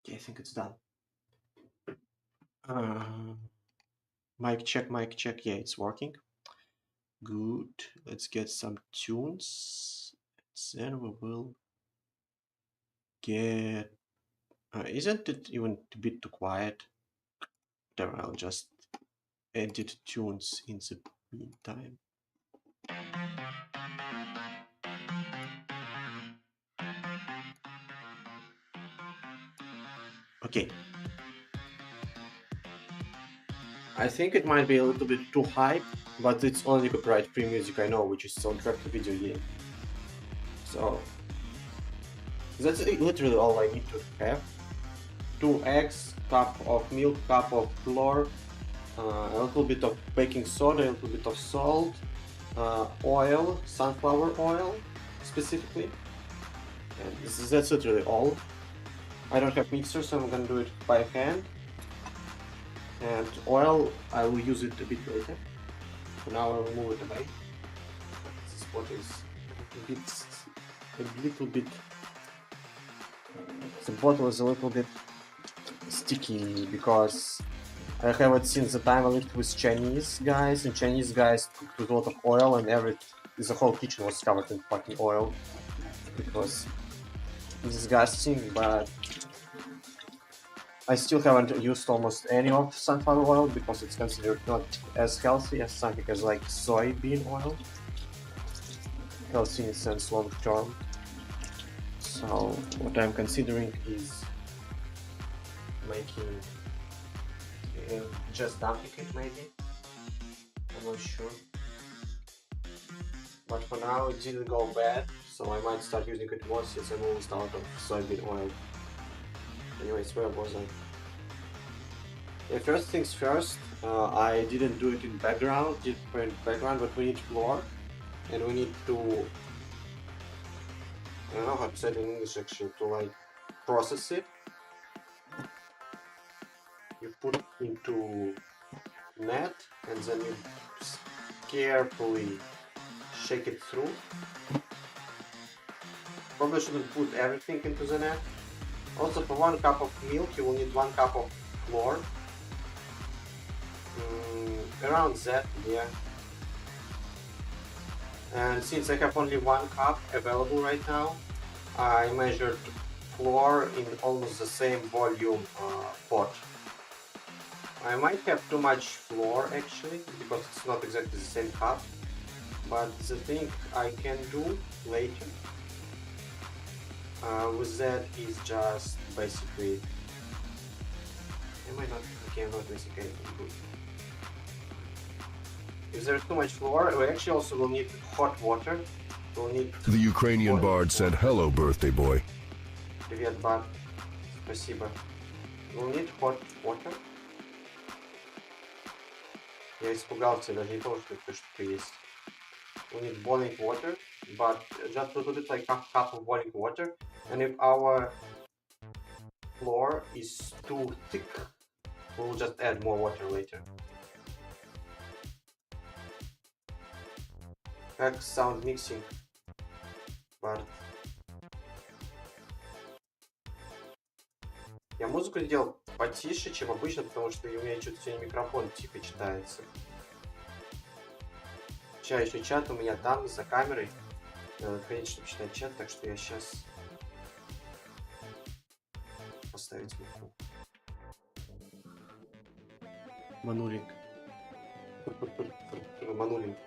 Okay, I think it's done. Uh, mic check, mic check. Yeah, it's working. Good. Let's get some tunes. Then we will get. Isn't it even a bit too quiet? Whatever, I'll just edit tunes in the meantime. Okay. I think it might be a little bit too high, but it's only copyright-free music I know, which is soundtrack to video game. So that's literally all I need to have. 2 eggs, cup of milk, cup of flour, a little bit of baking soda, a little bit of salt, oil, sunflower oil specifically. And that's literally all. I don't have mixer, so I'm gonna do it by hand. And oil, I will use it a bit later. For now, I will move it away. This spot is a little bit. The bottle is a little bit sticky because I haven't seen the time I lived with Chinese guys, and Chinese guys cooked with a lot of oil, and the whole kitchen was covered in fucking oil. Because it's disgusting, but I still haven't used almost any of sunflower oil because it's considered not as healthy as something as like soybean oil. Healthy in a sense long term. So what I'm considering is making just dumping it maybe. I'm not sure. But for now it didn't go bad, so I might start using it more since I'm almost out of soybean oil. Anyways, where was I? Yeah, first things first, I didn't do it in background, but we need flour, and we need to, I don't know how to say it in English actually, to like process it. You put it into net, and then you carefully shake it through. Probably shouldn't put everything into the net. Also, for 1 cup of milk, you will need 1 cup of flour. Around that, yeah. And since I have only 1 cup available right now, I measured flour in almost the same volume pot. I might have too much flour actually, because it's not exactly the same cup. But the thing I can do later with that is just basically, am I not? Okay, I'm not basically anything good. If there's too much flour, we actually also will need hot water We'll need The Ukrainian bard said, "Hello, birthday boy." Привет, бар. Спасибо. We'll need hot water. Я испугался, даже не помню, что эта штука есть. We need boiling water, but just a little bit like half cup of boiling water. And if our flour is too thick, we'll just add more water later. Как sound mixing, Барт? Я музыку сделал потише, чем обычно, потому что у меня что-то сегодня микрофон тихо читается. Еще чат у меня там, за камерой. Надо отходить, чтобы читать чат, так что я сейчас поставить микрофон. Манулинг. Манулинг.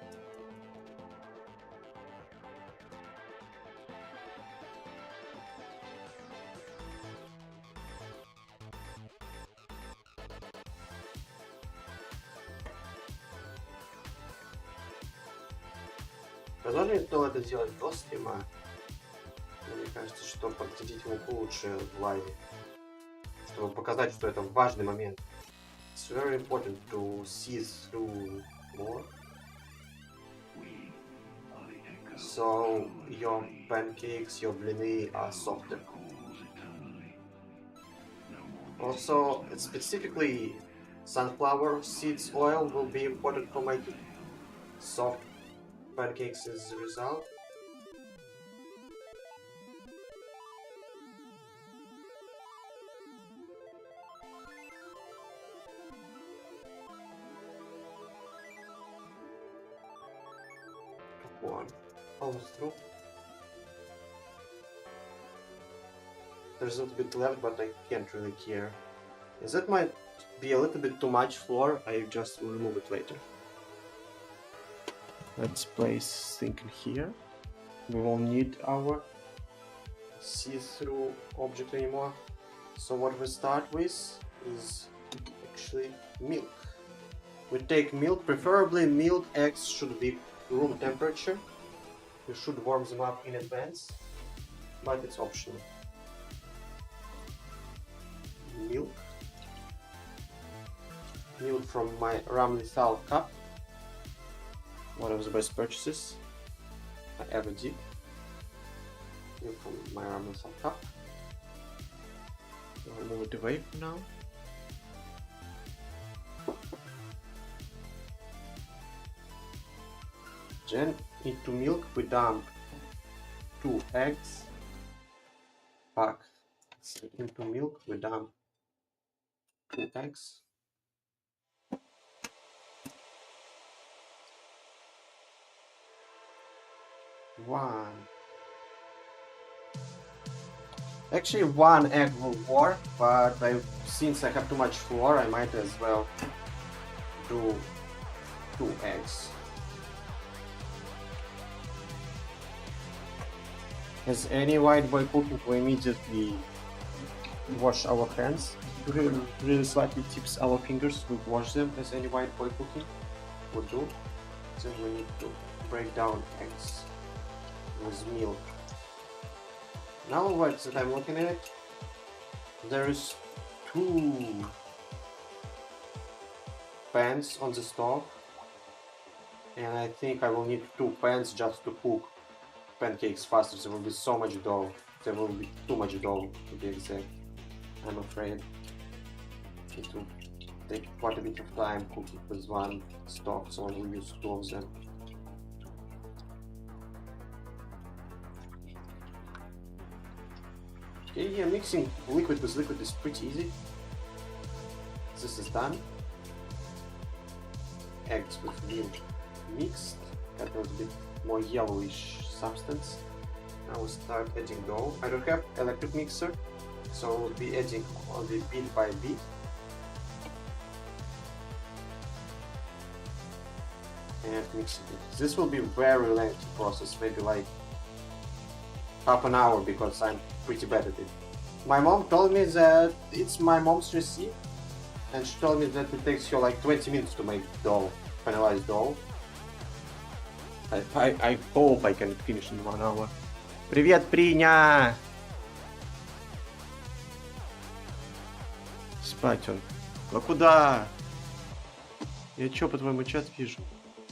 Возможно, мне стоило это сделать до стрима. Но мне кажется, что подсветить муку лучше в лайве. Чтобы показать, что это важный момент. It's very important to see through more. So your pancakes, your blini are softer. Also, specifically, sunflower seeds oil will be important for making soft pancakes as a result. One, almost through. There's a little bit left, but I can't really care. Is that might be a little bit too much flour? I just will remove it later. Let's place thinking here. We won't need our see-through object anymore. So what we start with is actually milk. We take milk, preferably milk eggs should be room temperature. You should warm them up in advance, but it's optional. Milk. Milk from my ram lethal cup. One of the best purchases I ever did. Milk from my ram lethal cup. I'll move it away for now. Then into milk we dump 2 eggs. Back into milk we dump 2 eggs. Actually, 1 egg will work, but since I have too much flour, I might as well do 2 eggs. As any white boy cooking, we immediately wash our hands. Really slightly tips our fingers. We wash them as any white boy cooking would do. Then we need to break down eggs with milk. Now what that I'm looking at, there is 2 pans on the stove, and I think I will need 2 pans just to cook pancakes faster. There will be so much dough. There will be too much dough to be exact. I'm afraid it will take quite a bit of time cooking with 1 stove, so I will use 2 of them. Okay, yeah, mixing liquid with liquid is pretty easy. This is done. Eggs with milk mixed. Got a bit more yellowish substance. Now we start adding dough. I don't have electric mixer, so we'll be adding only bit by bit. And mixing it. This will be very lengthy process, maybe like half an hour, because I'm pretty bad at it. My mom told me that it's my mom's recipe, and she told me that it takes her like 20 minutes to make dough, finalized dough. I hope I can finish in 1 hour. Привет, Приня! Спать он. А куда? Я чё, по-твоему, чат вижу?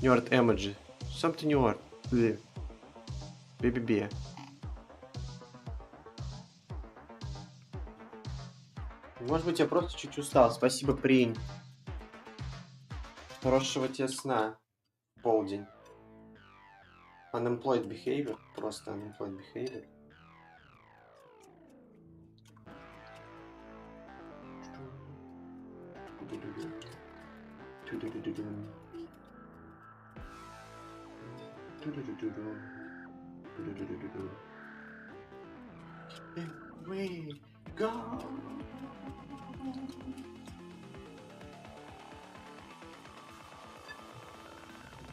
Нёрд эмоджи. Сам ты нёрд. Би-би-би. Может быть, я просто чуть устал. Спасибо, Принь. Хорошего тебе сна. Полдень. Unemployed behavior. Просто unemployed behavior. Here we go.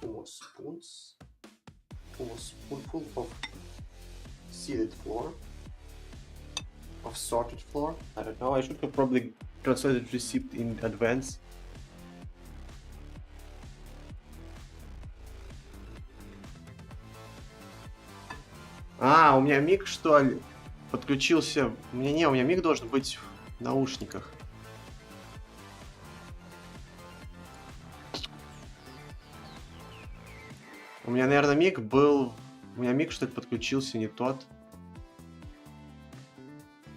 Four spoons. Four spoonful of seeded flour. Of sorted flour. I don't know. I should have probably translated receipt in advance. А, у меня миг, что ли, подключился. У меня миг должен быть в наушниках. У меня, наверное, миг был... У меня миг, что ли, подключился не тот.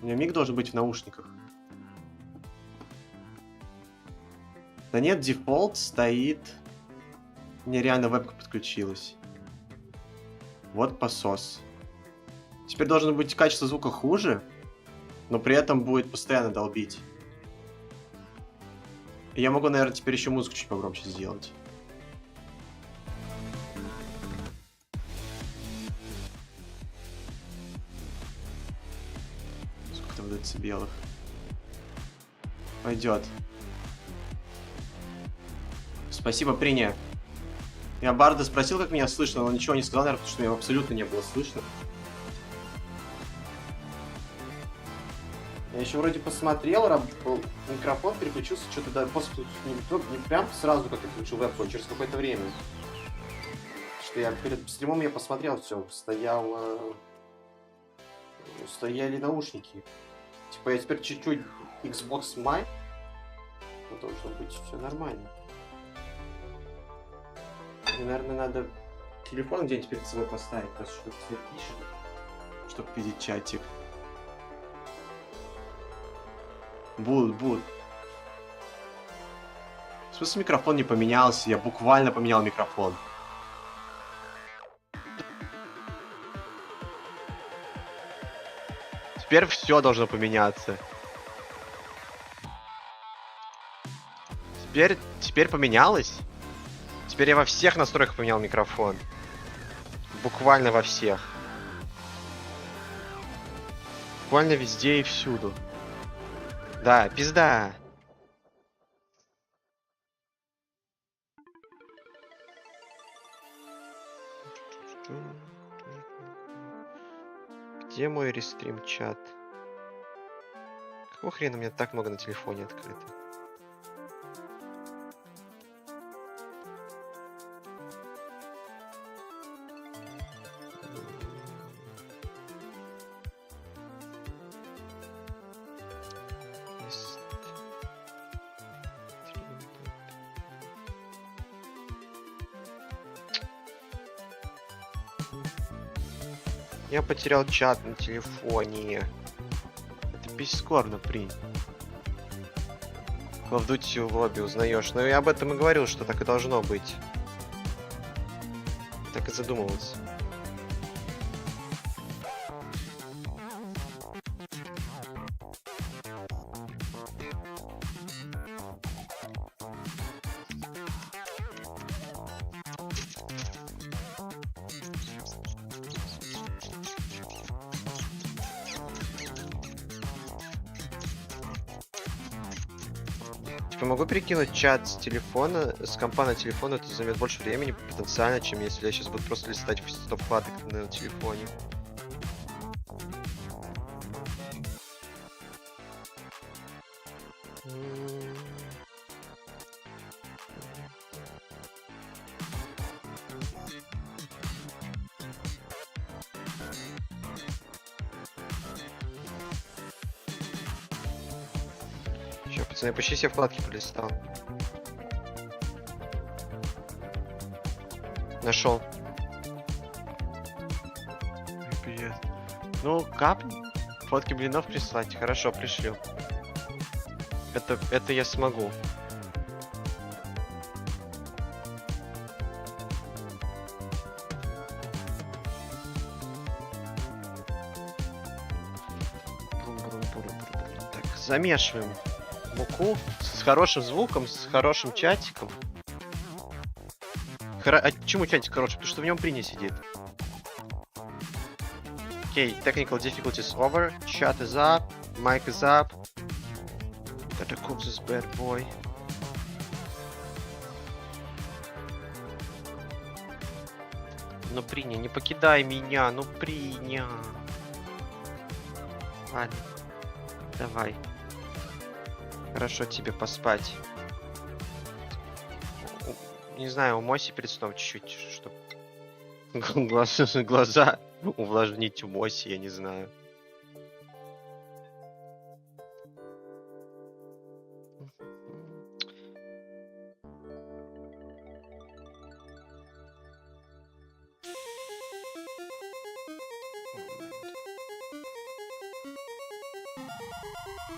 У меня миг должен быть в наушниках. Да нет, дефолт стоит. Мне реально вебка подключилась. Вот посос. Теперь должно быть качество звука хуже, но при этом будет постоянно долбить. И я могу, наверное, теперь еще музыку чуть погромче сделать. Сколько там децибелов? Пойдет. Спасибо, Приня. Я Барда спросил, как меня слышно, но он ничего не сказал, наверное, потому что меня абсолютно не было слышно. Я еще вроде посмотрел, микрофон переключился что-то да, после не прям сразу, как я включил вебку, а через какое-то время. Что я перед стримом я посмотрел, все, стояли наушники. Типа я теперь чуть-чуть Xbox Mic, но должно быть все нормально. Мне, наверное, надо телефон где-нибудь перед собой поставить, просто чтобы тебе пишет, чтобы видеть чатик. Будут. В смысле, микрофон не поменялся? Я буквально поменял микрофон. Теперь все должно поменяться. Теперь поменялось? Теперь я во всех настройках поменял микрофон. Буквально во всех. Буквально везде и всюду. Да, пизда. Где мой рестрим-чат? Какого хрена у меня так много на телефоне открыто? Я потерял чат на телефоне. Это бесскорно, Принь. Call of Duty в лобби узнаешь. Но я об этом и говорил, что так и должно быть. Так и задумывался. Типа могу перекинуть чат с телефона, с компа на телефон, это займет больше времени потенциально, чем если я сейчас буду просто листать в 100 вкладок на телефоне. Пацаны, я почти все вкладки пролистал. Нашел. Привет. Ну, капни. Фотки блинов прислать. Хорошо, пришлю. Это я смогу. Так, замешиваем муку с хорошим звуком, с хорошим чатиком. А почему чатик хороший? Потому что в нем Блини сидит. Okay, technical difficulties over. Chat is up. Mic is up. Gotta cook this bad boy. Ну, Приня, не покидай меня. Ну, Приня. Ладно. Давай. Хорошо тебе поспать. Не знаю, умойся перед сном чуть-чуть, чтобы глаза увлажнить, умойся, я не знаю.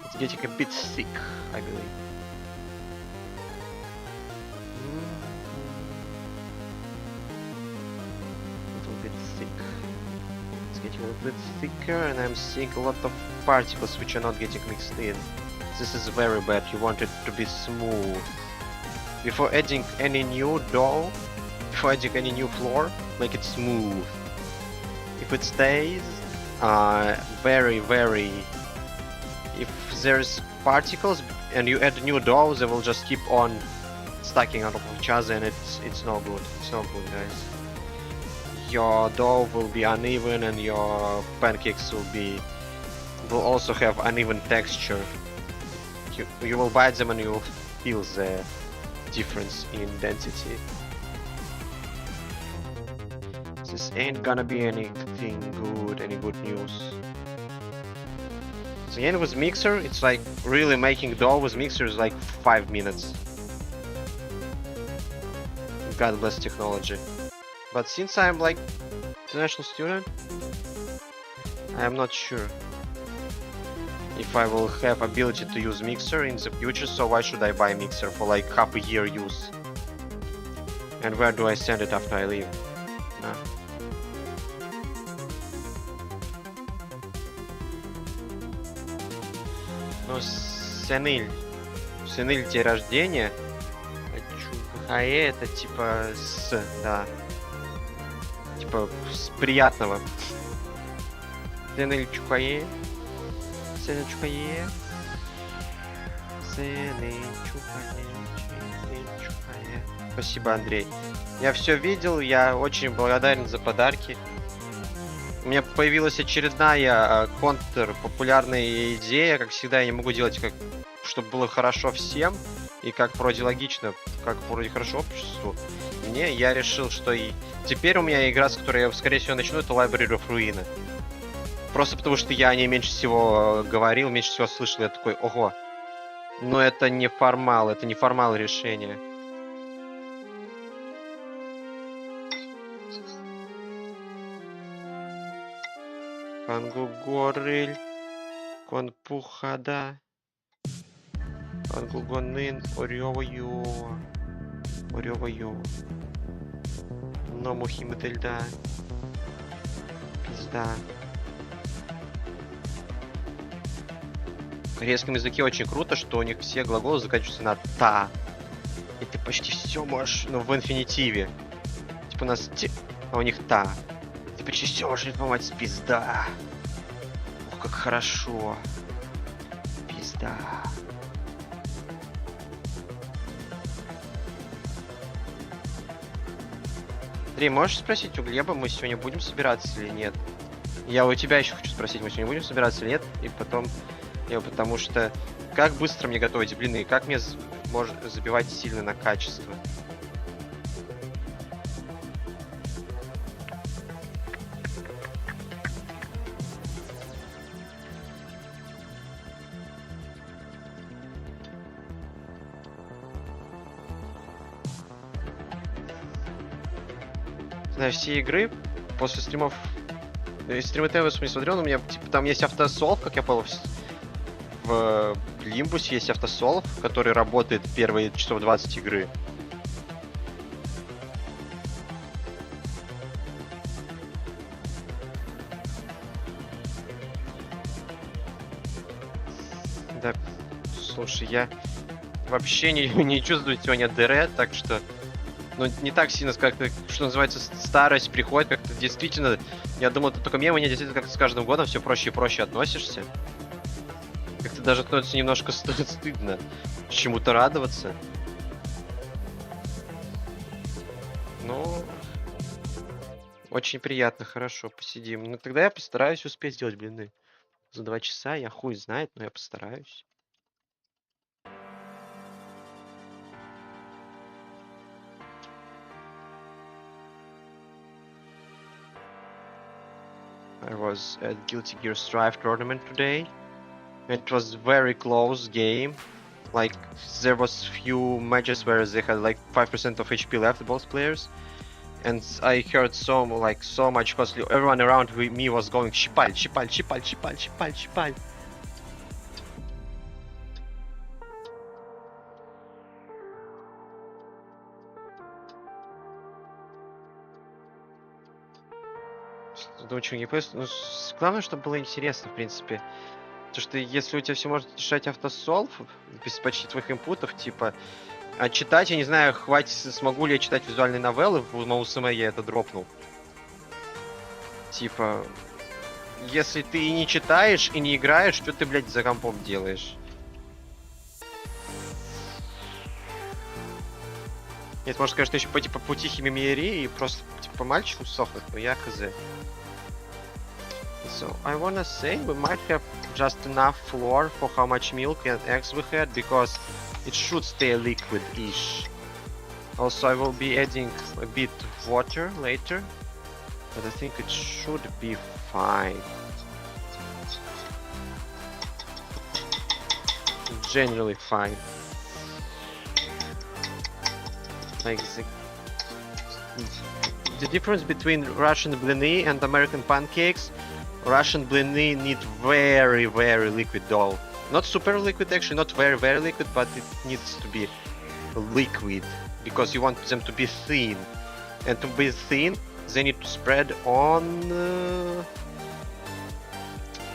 It's getting a bit thick, I believe. Getting a bit thicker, and I'm seeing a lot of particles which are not getting mixed in. This is very bad. You want it to be smooth. Before adding any new dough, before adding any new flour, make it smooth. If it stays very, if there's particles and you add new dough, they will just keep on stacking on top of each other, and it's no good. It's no good, guys. Your dough will be uneven, and your pancakes will also have uneven texture. You will bite them and you will feel the difference in density. This ain't gonna be anything good, any good news. So again, with mixer, it's like really making dough with mixer is like 5 minutes. God bless technology. But since I'm like international student, I am not sure if I will have ability to use mixer in the future, so why should I buy mixer for like half a year use? And where do I send it after I leave? No. Ну, Сениль, день рождения. А это типа да. Типа с приятного. Сениль Чукае. Спасибо, Андрей. Я все видел, я очень благодарен за подарки. У меня появилась очередная контрпопулярная идея. Как всегда, я не могу делать, как чтобы было хорошо всем. И как вроде логично, как вроде хорошо обществу. Я решил, что и теперь у меня игра, с которой я, скорее всего, начну, это Library of Ruin. Просто потому, что я о ней меньше всего говорил, меньше всего слышал. Я такой, ого. Но это не формал решения. Пангугорыль, конпухада, пангугонын, орёва-ё, но мухимательда, пизда. В корейском языке очень круто, что у них все глаголы заканчиваются на та. И ты почти все можешь, ну, в инфинитиве. Типа у нас ти, а у них та. Ты почти все можешь рифмовать пизда. Ох, как хорошо. Пизда. Андрей, можешь спросить у Глеба, мы сегодня будем собираться или нет? Я у тебя еще хочу спросить, мы сегодня будем собираться или нет? И потом... Потому что как быстро мне готовить блины, как мне может забивать сильно на качество. знаю, все игры после стримов... Стримы ТВ не смотрел, но у меня, типа, там есть автосолв, как я понял, в Лимбусе есть автосолв, который работает первые часов 20 игры. Да, слушай, я вообще не чувствую сегодня ДР, так что... Ну, не так сильно, как, что называется, старость приходит, как-то действительно... Я думал, это только мемы, не действительно, как с каждым годом все проще и проще относишься. Как-то даже становится немножко стыдно чему-то радоваться. Ну... Очень приятно, хорошо, посидим. Ну, тогда я постараюсь успеть сделать блины. За 2 часа, я хуй знает, но я постараюсь. I was at Guilty Gear Strive tournament today. It was very close game. Like there was few matches where they had like 5% of HP left, both players. And I heard so much because everyone around me was going shipal, shipal, shipal, shipal, shipal, shipal. Думаю, что геймплей... Ну, главное, чтобы было интересно, в принципе. Потому что если у тебя все может решать автосолв, без почти твоих инпутов, типа... А читать, я не знаю, хватит, смогу ли я читать визуальные новеллы, в Маусаме я это дропнул. Типа... Если ты и не читаешь, и не играешь, что ты, блядь, за компом делаешь? Нет, может, конечно, еще по типа по тихой мимиери и просто типа по мальчику сохнуть, но я хз. So I wanna say we might have just enough flour for how much milk and eggs we had because it should stay liquid-ish. Also I will be adding a bit of water later, but I think it should be fine. Generally fine. Like the difference between Russian blini and American pancakes. Russian blini need very liquid dough. Not super liquid actually, not very liquid, but it needs to be liquid because you want them to be thin. And to be thin, they need to spread on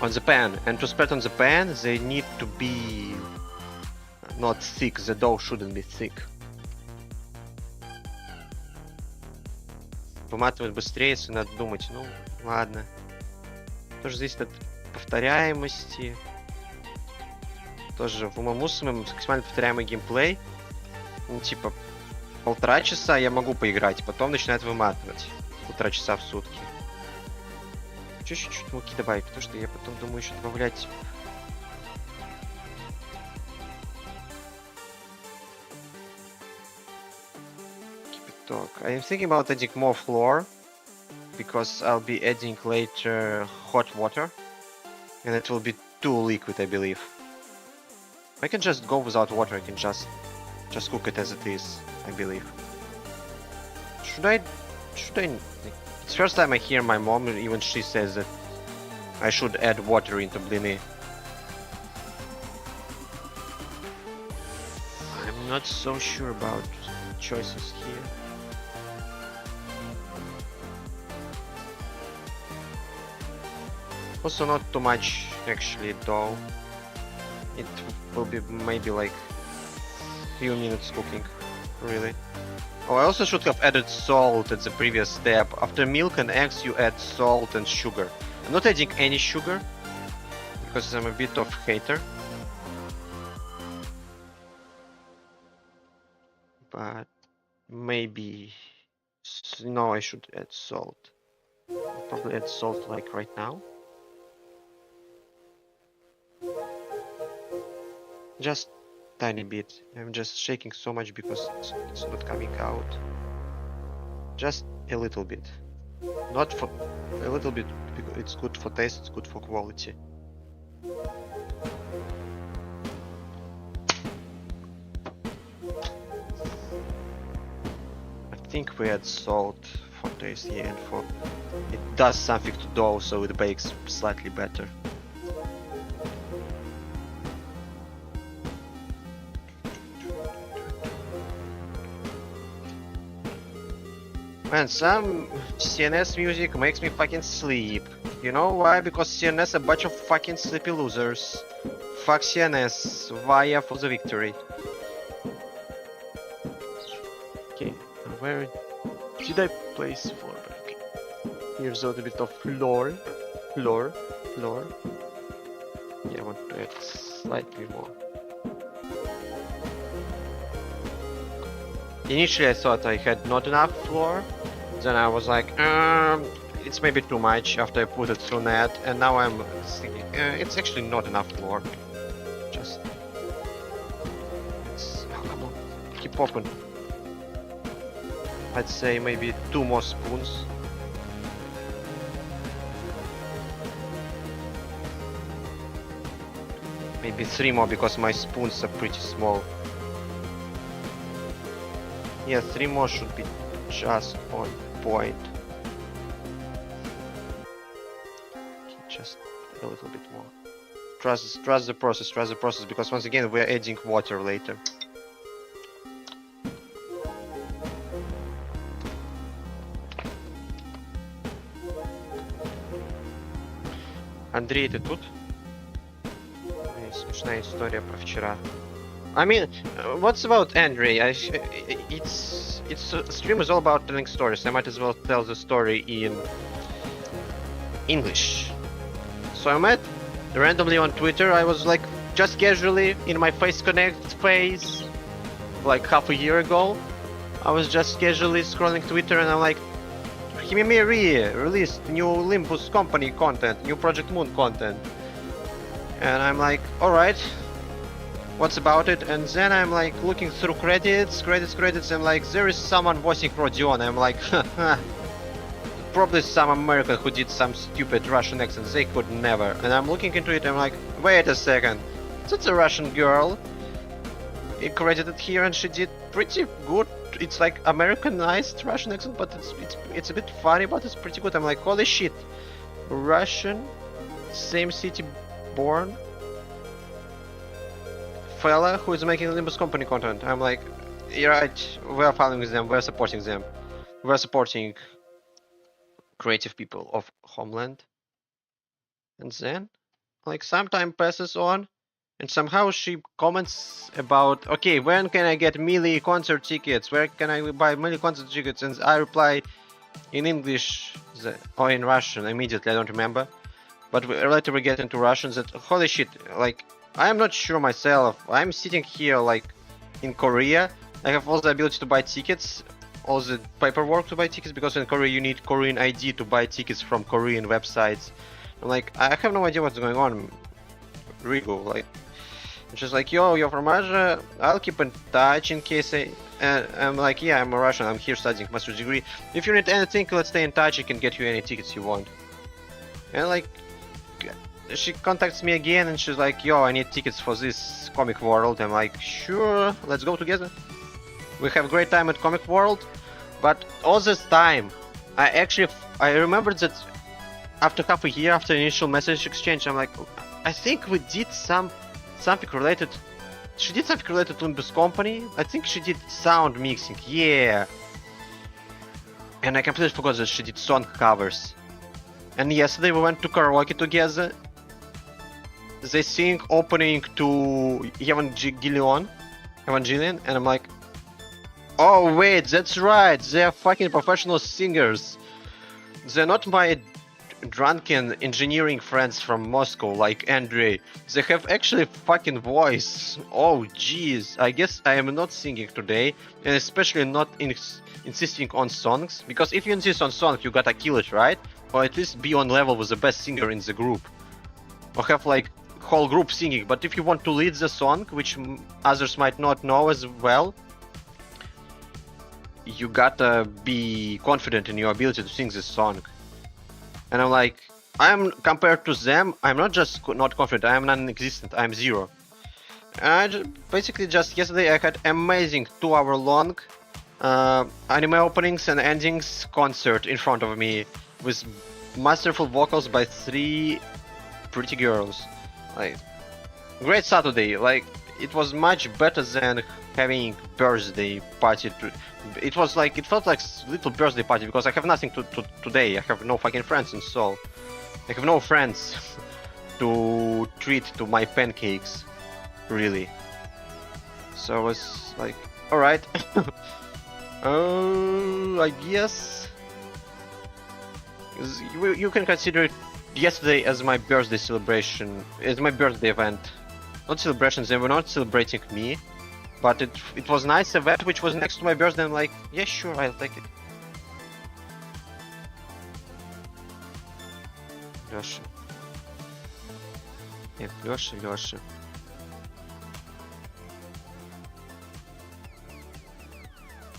the pan. And to spread on the pan, they need to be not thick. The dough shouldn't be thick. Выматывать быстрее, если надо думать. Ну, ладно. Тоже зависит от повторяемости. Тоже в Умамусаме максимально повторяемый геймплей. Ну, типа, 1,5 часа я могу поиграть, потом начинает выматывать. 1,5 часа в сутки. Хочу чуть-чуть муки добавить, потому что я потом думаю еще добавлять... Кипяток. I'm thinking about adding more flour. Because I'll be adding later hot water. And it will be too liquid, I believe. I can just go without water, I can just cook it as it is, I believe. Should I... It's first time I hear my mom, even she says that I should add water into blini. I'm not so sure about choices here. Also not too much actually dough. It will be maybe like few minutes cooking, really. Oh, I also should have added salt at the previous step. After milk and eggs you add salt and sugar. I'm not adding any sugar because I'm a bit of hater. But maybe... No, I should add salt. I'll probably add salt like right now. Just tiny bit. I'm just shaking so much because it's not coming out. Just a little bit. Not for a little bit because it's good for taste, it's good for quality. I think we add salt for taste, yeah, and for it does something to dough, so it bakes slightly better. Man, some CNS music makes me fucking sleep. You know why? Because CNS a bunch of fucking sleepy losers. Fuck CNS, Via for the victory. Okay, where did I place floor? Okay. Here's a little bit of floor. Yeah, I want to add slightly more. Initially I thought I had not enough floor, then I was like, it's maybe too much after I put it through net, and now I'm thinking, it's actually not enough floor. Just... oh, come on, keep open. I'd say maybe 2 more spoons. Maybe 3 more because my spoons are pretty small. Yeah, 3 more should be just on point. Just a little bit more. Trust the process, because once again we're adding water later. Андрей, ты тут? Смешная история про вчера. I mean, what's about Andre? Its stream is all about telling stories. I might as well tell the story in English. So I met randomly on Twitter. I was like just casually in my Face Connect phase, like half a year ago. I was just casually scrolling Twitter and I'm like, Himimiri released new Olympus company content, new Project Moon content. And I'm like, alright. What's about it? And then I'm like looking through credits, and like there is someone voicing Rodion. I'm like, probably some American who did some stupid Russian accent. They could never. And I'm looking into it. I'm like, wait a second, that's a Russian girl. It credited here, and she did pretty good. It's like Americanized Russian accent, but it's a bit funny, but it's pretty good. I'm like, holy shit, Russian, same city, born. Fella who is making Olympus company content. I'm like, you're right, we're following them, we're supporting them. We're supporting creative people of Homeland. And then, like, some time passes on, and somehow she comments about, okay, when can I get Millie concert tickets? Where can I buy Millie concert tickets? And I reply in English, or in Russian immediately, I don't remember. But later we get into Russian that, holy shit, like, I am not sure myself. I'm sitting here like in Korea. I have all the ability to buy tickets, all the paperwork to buy tickets, because in Korea you need Korean ID to buy tickets from Korean websites. I'm like, I have no idea what's going on. Rigo, like, she's like, yo, you're from Russia. I'll keep in touch in case I'm like, yeah, I'm a Russian. I'm here studying master's degree. If you need anything, let's stay in touch. I can get you any tickets you want. And like, she contacts me again and she's like, yo, I need tickets for this Comic World. I'm like, sure, let's go together. We have a great time at Comic World, but all this time I remembered that after half a year after initial message exchange, I'm like, I think we did something related. She did something related to Olympus company. I think she did sound mixing, yeah. And I completely forgot that she did song covers. And yesterday we went to karaoke together. They sing opening to Evangelion, and I'm like, oh wait, that's right, they're fucking professional singers. They're not my drunken engineering friends from Moscow like Andre. They have actually fucking voice. Oh jeez, I guess I am not singing today, and especially not insisting on songs, because if you insist on songs you gotta kill it, right? Or at least be on level with the best singer in the group, or have like whole group singing. But if you want to lead the song, which others might not know as well, you gotta be confident in your ability to sing this song. And I'm like, compared to them, I'm not just not confident, I am non-existent, I'm zero. And basically just yesterday I had amazing 2-hour long anime openings and endings concert in front of me with masterful vocals by 3 pretty girls. Like, great Saturday. Like, it was much better than having birthday party. It was like, it felt like little birthday party because I have nothing to today. I have no fucking friends in Seoul. I have no friends to treat to my pancakes, really. So I was like, alright. I guess you can consider yesterday as my birthday celebration, as my birthday event. Not celebrations, they were not celebrating me, but it was a nice event which was next to my birthday. I'm like, yeah, sure, I'll take it. Лёша. Нет, Лёша.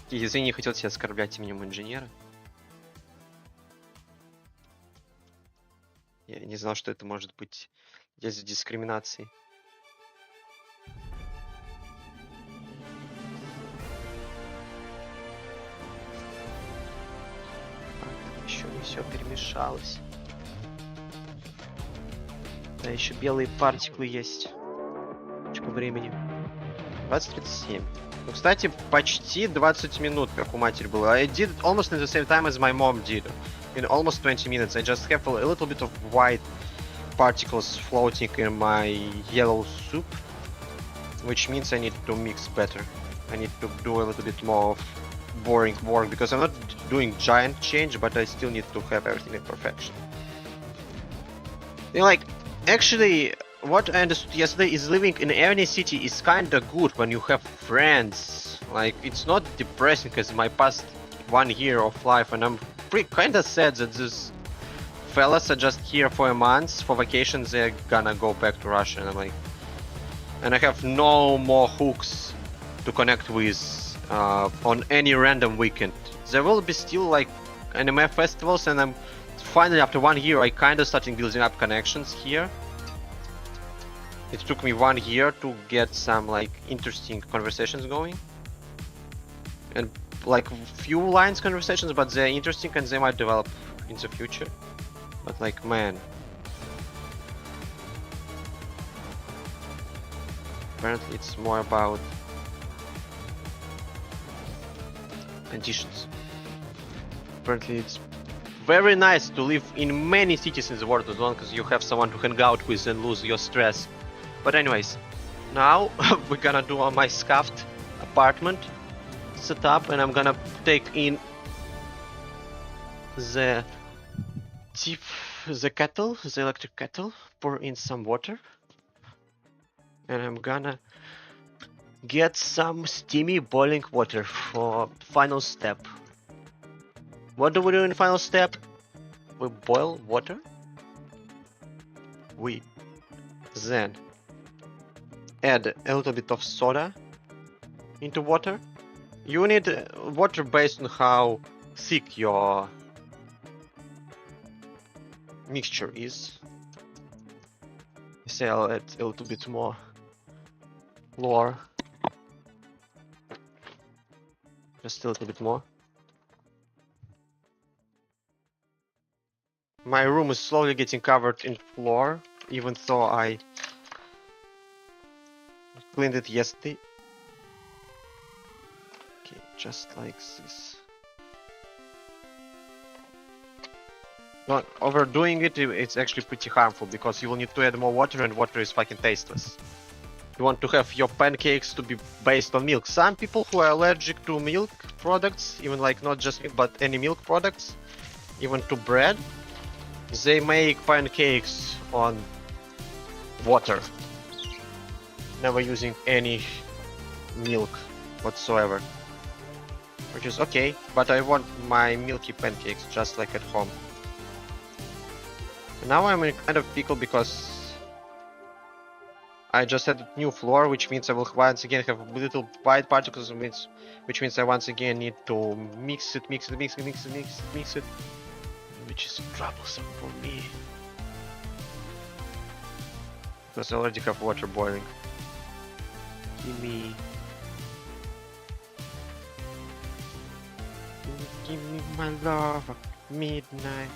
Извини, не хотел тебя оскорблять именем инженера. Я не знал, что это может быть из-за дискриминации. Еще не все перемешалось. Да, еще белые партиклы есть. По времени. 20:37. Ну, кстати, почти 20 минут, как у матери было. I did it almost in the same time as my mom did. In almost 20 minutes. I just have a little bit of white particles floating in my yellow soup. Which means I need to mix better. I need to do a little bit more of boring work because I'm not doing giant change, but I still need to have everything in perfection. You know, like, actually, what I understood yesterday is living in any city is kinda good when you have friends. Like, it's not depressing as my past 1 year of life, and I'm kinda sad that these fellas are just here for a month. For vacations, they're gonna go back to Russia, and I'm like, and I have no more hooks to connect with on any random weekend. There will be still like anime festivals, and I'm finally, after 1 year, I kinda started building up connections here. It took me 1 year to get some like interesting conversations going, and like few lines conversations, but they're interesting and they might develop in the future. But like, man, apparently it's more about conditions. Apparently it's very nice to live in many cities in the world as long as you have someone to hang out with and lose your stress. But anyways, now we're gonna do on my scuffed apartment setup, and I'm gonna take in the kettle, the electric kettle, pour in some water, and I'm gonna get some steamy boiling water for final step. What do we do in the final step? We boil water. We then add a little bit of soda into water. You need water based on how thick your mixture is. Say I'll add a little bit more flour. Just a little bit more. My room is slowly getting covered in flour, even though I cleaned it yesterday. Okay, just like this. Not overdoing it, it's actually pretty harmful because you will need to add more water, and water is fucking tasteless. You want to have your pancakes to be based on milk. Some people who are allergic to milk products, even like not just milk but any milk products, even to bread, they make pancakes on water, never using any milk whatsoever. Which is okay, but I want my milky pancakes just like at home. And now I'm in kind of pickle because I just added new flour, which means I will once again have little white particles, which means I once again need to mix it, which is troublesome for me because I already have water boiling. Give me Give me my love at midnight.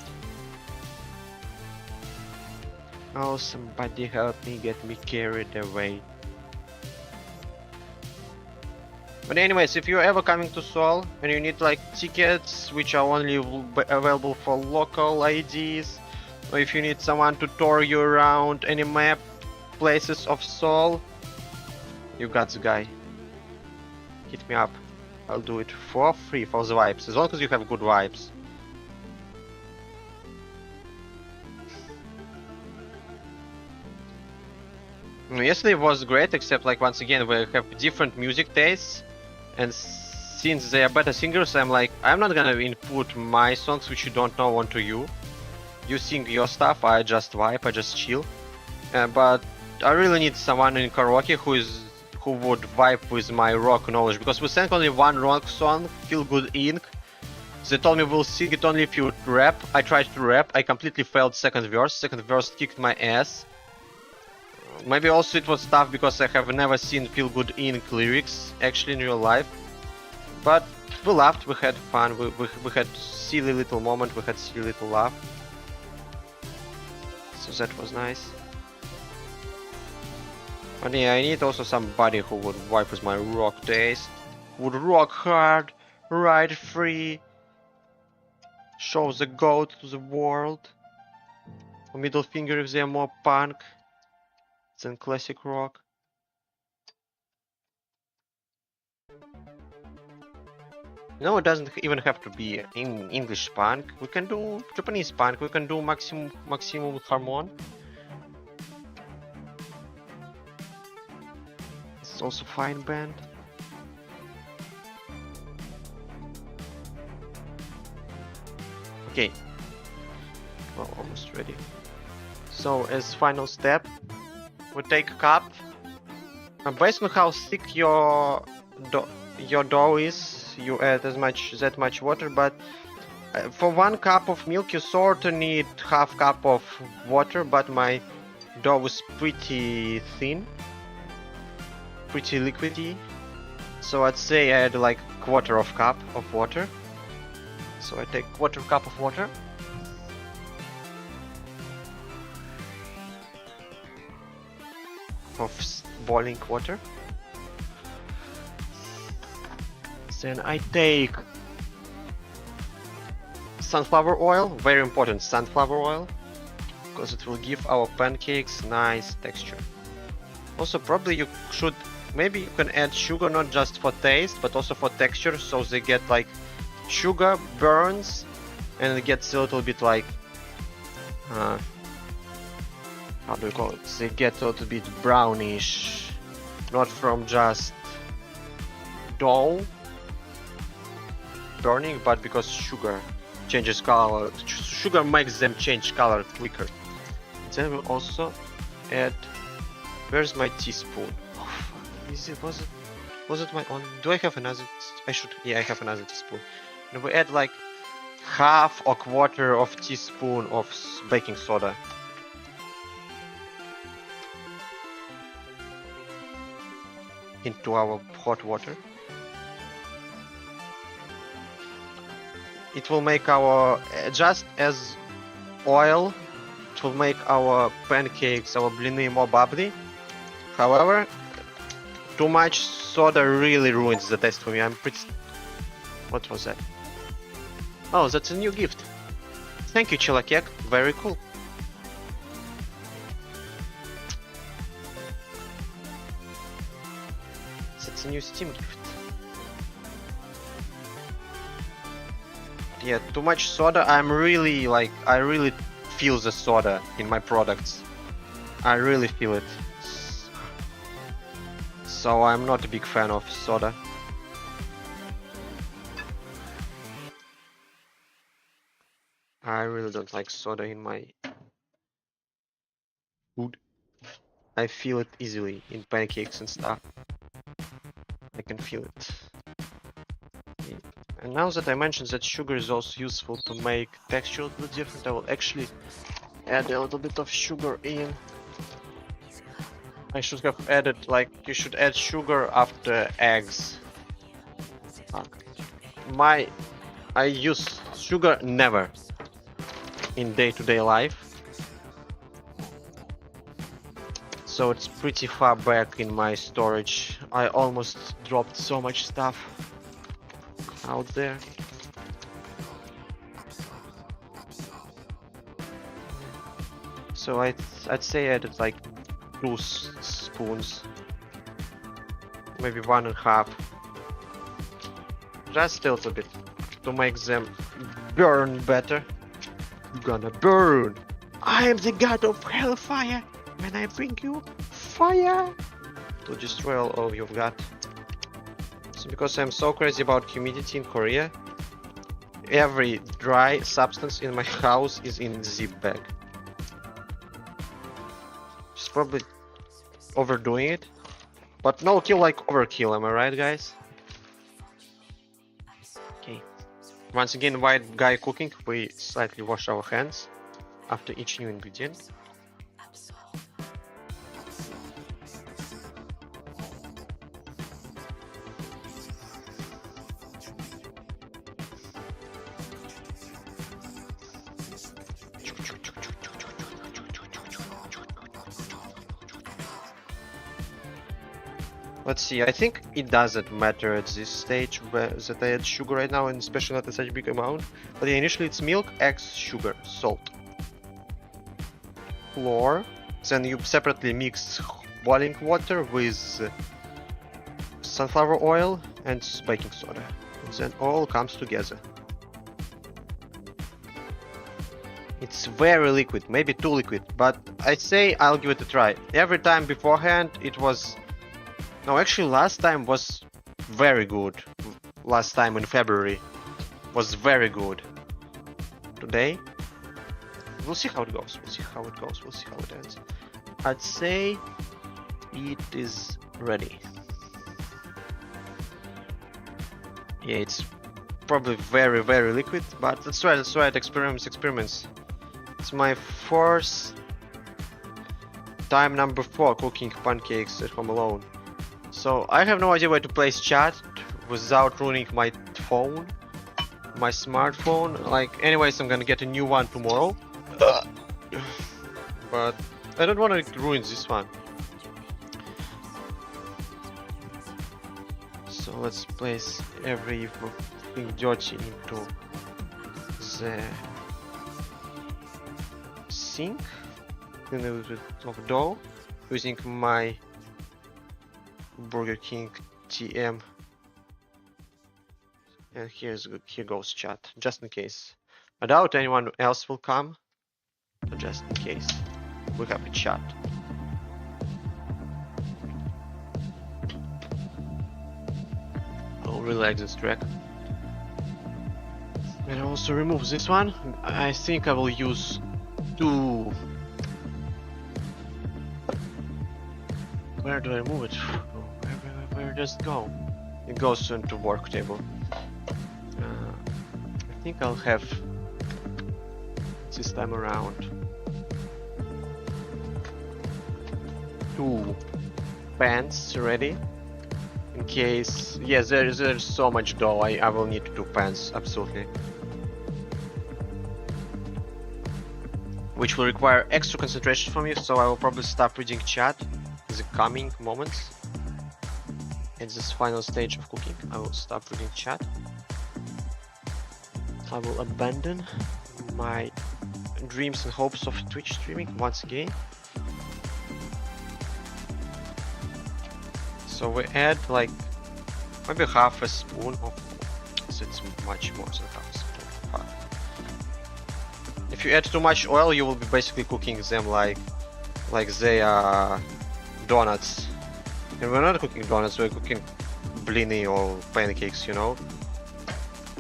Oh, somebody help me, get me carried away. But anyways, if you're ever coming to Seoul and you need like tickets which are only available for local IDs, or if you need someone to tour you around any map places of Seoul, you got the guy. Hit me up. I'll do it for free for the vibes, as long as you have good vibes. Yesterday was great, except like once again we have different music tastes, and since they are better singers, I'm like, I'm not gonna input my songs which you don't know onto you. You sing your stuff, I just vibe, I just chill. But I really need someone in karaoke who would vibe with my rock knowledge, because we sang only one rock song, Feel Good Inc. They told me we'll sing it only if you rap. I tried to rap, I completely failed second verse kicked my ass. Maybe also it was tough because I have never seen Feel Good Inc. lyrics actually in real life. But we laughed, we had fun, we had silly little moment, we had silly little laugh. So that was nice. But yeah, I need also somebody who would vibe with my rock taste, would rock hard, ride free, show the goat to the world. A middle finger if they're more punk than classic rock. No, it doesn't even have to be in English punk. We can do Japanese punk. We can do Maximum Harmon. It's also fine band. Okay, well, almost ready. So as final step, we take a cup. Based on how thick your dough is, you add that much water. But for 1 cup of milk, you sort of need half cup of water. But my dough is pretty thin, pretty liquidy. So I'd say I add like quarter of cup of water. So I take quarter cup of water. Of boiling water. Then I take sunflower oil, very important, sunflower oil, because it will give our pancakes nice texture. Also probably you should, maybe you can add sugar not just for taste but also for texture, so they get like sugar burns and it gets a little bit like how do you call it? They get a little bit brownish, not from just dough burning, but because sugar changes color. Sugar makes them change color quicker. Then we'll also add. Where's my teaspoon? Oh, fuck. Is it? Was it my own? Do I have another? I should. Yeah, I have another teaspoon. And we add like half or quarter of teaspoon of baking soda. Into our hot water. It will make our, just as oil, it will make our pancakes, our blini more bubbly. However, too much soda really ruins the taste for me. I'm pretty... What was that? Oh, that's a new gift. Thank you, Chilakek. Very cool. That's a new Steam gift. Yeah, too much soda. I'm really like, I really feel the soda in my products. I really feel it. So I'm not a big fan of soda. I really don't like soda in my food. I feel it easily in pancakes and stuff. I can feel it. And now that I mentioned that sugar is also useful to make texture a little bit different, I will actually add a little bit of sugar in. I should have added, like, you should add sugar after eggs. I use sugar never in day-to-day life. So it's pretty far back in my storage. I almost dropped so much stuff out there. So I'd say I added like 2 spoons, maybe 1.5, just a little bit to make them burn better. Gonna burn. I am the god of hellfire, and I bring you fire to destroy all you've got. So because I'm so crazy about humidity in Korea, every dry substance in my house is in zip bag. Just probably overdoing it, but no kill like overkill, am I right, guys? Okay. Once again, white guy cooking, we slightly wash our hands after each new ingredient. Let's see, I think it doesn't matter at this stage that I add sugar right now, and especially not in such a big amount. But yeah, initially it's milk, eggs, sugar, salt, flour. Then you separately mix boiling water with sunflower oil and baking soda. And then all comes together. It's very liquid, maybe too liquid, but I'd say I'll give it a try. Every time beforehand it was... No, actually last time was very good. Last time in February was very good. Today, we'll see how it goes. We'll see how it goes. We'll see how it ends. I'd say it is ready. Yeah, it's probably very, very liquid, but that's right, that's right. Experiments. It's my first time, number 4, cooking pancakes at home alone. So I have no idea where to place chat without ruining my phone, my smartphone. Like, anyways, I'm gonna get a new one tomorrow. But I don't want to ruin this one. So let's place everything dirty into the sink in a little bit of dough using my Burger King TM, and here goes chat, just in case. I doubt anyone else will come, but just in case we have a chat. I'll relax this track, and I'll also remove this one. I think I will use 2. Where do I move it? Where does it go? It goes into work table. I think I'll have this time around 2 pans ready. In case, yes, there's so much dough. I will need 2 pans, absolutely. Which will require extra concentration from you, so I will probably stop reading chat in the coming moments. In this final stage of cooking, I will stop reading chat. I will abandon my dreams and hopes of Twitch streaming once again. So we add like maybe half a spoon of... So it's much more than half a spoon. If you add too much oil, you will be basically cooking them like they are donuts. And we're not cooking donuts, we're cooking blini or pancakes, you know.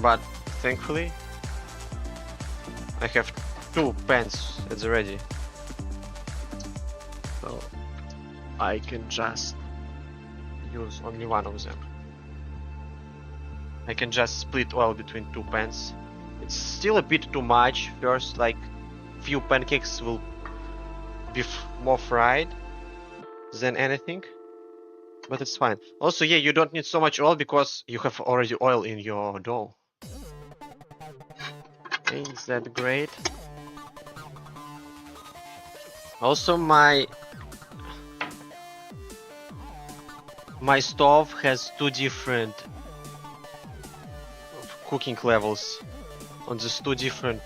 But thankfully, I have 2 pans at the ready. So I can just use only one of them. I can just split oil between 2 pans. It's still a bit too much. First, like, few pancakes will be more fried than anything. But it's fine. Also, yeah, you don't need so much oil because you have already oil in your dough. Ain't that great? Also, my stove has two different cooking levels on these two different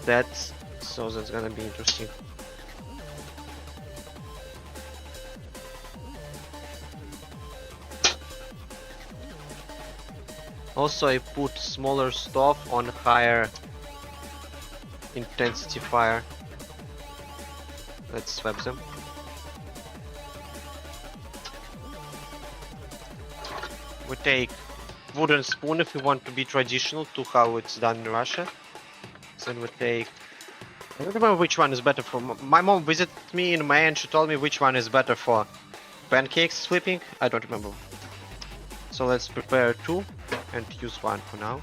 sets, so that's gonna be interesting. Also, I put smaller stove on higher intensity fire. Let's swap them. We take wooden spoon if we want to be traditional to how it's done in Russia. Then we take... I don't remember which one is better for... My mom visited me in May and she told me which one is better for pancakes flipping. I don't remember. So let's prepare two and use one for now.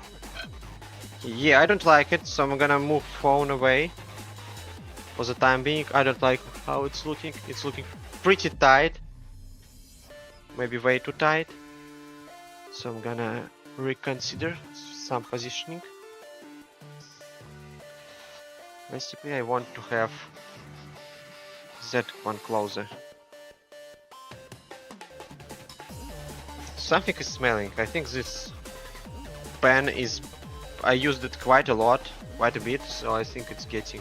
Yeah, I don't like it, so I'm gonna move phone away. For the time being, I don't like how it's looking. It's looking pretty tight. Maybe way too tight. So I'm gonna reconsider some positioning. Basically, I want to have that one closer. Something is smelling. I think this pan is... I used it quite a bit, so I think it's getting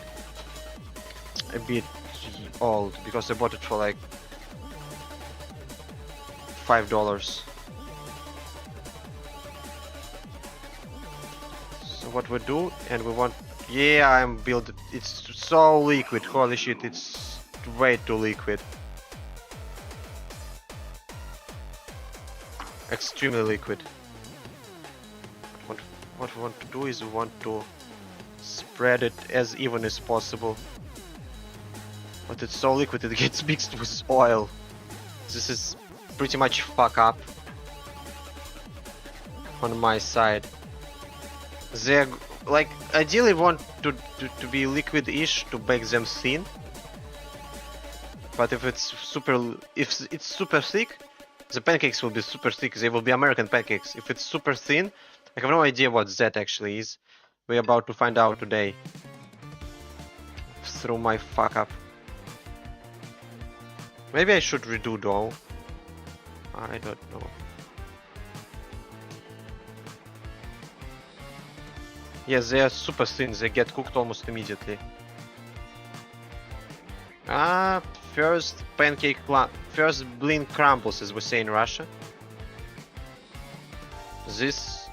a bit old, because I bought it for like $5. So what we do, and we want... Yeah, I'm building... It's so liquid, holy shit, it's way too liquid. Extremely liquid. What we want to do is we want to spread it as even as possible. But it's so liquid it gets mixed with oil. This is pretty much fuck up on my side. They like ideally want to be liquid-ish to bake them thin. But if it's super thick, the pancakes will be super thick. They will be American pancakes. If it's super thin, I have no idea what that actually is. We're about to find out today. Through my fuck up. Maybe I should redo dough. I don't know. Yes, they are super thin. They get cooked almost immediately. First first blin crumbles, as we say in Russia. This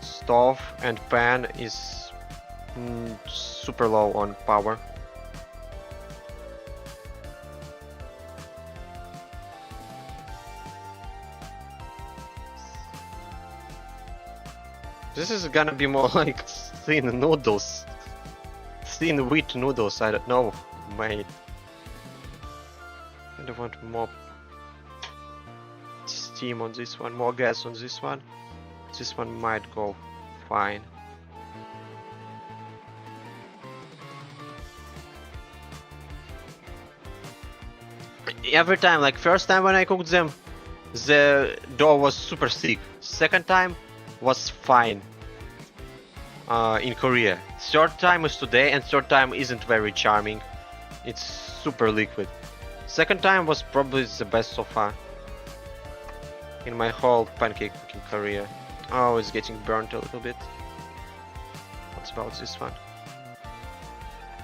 stove and pan is super low on power. This is gonna be more like thin noodles. Thin wheat noodles, I don't know, mate. I don't want more steam on this one, more gas on this one. This one might go fine. Every time, like first time when I cooked them, the dough was super thick. Second time was fine. In Korea. Third time is today, and third time isn't very charming. It's super liquid. Second time was probably the best so far in my whole pancake cooking career. Oh, it's getting burnt a little bit. What's about this one?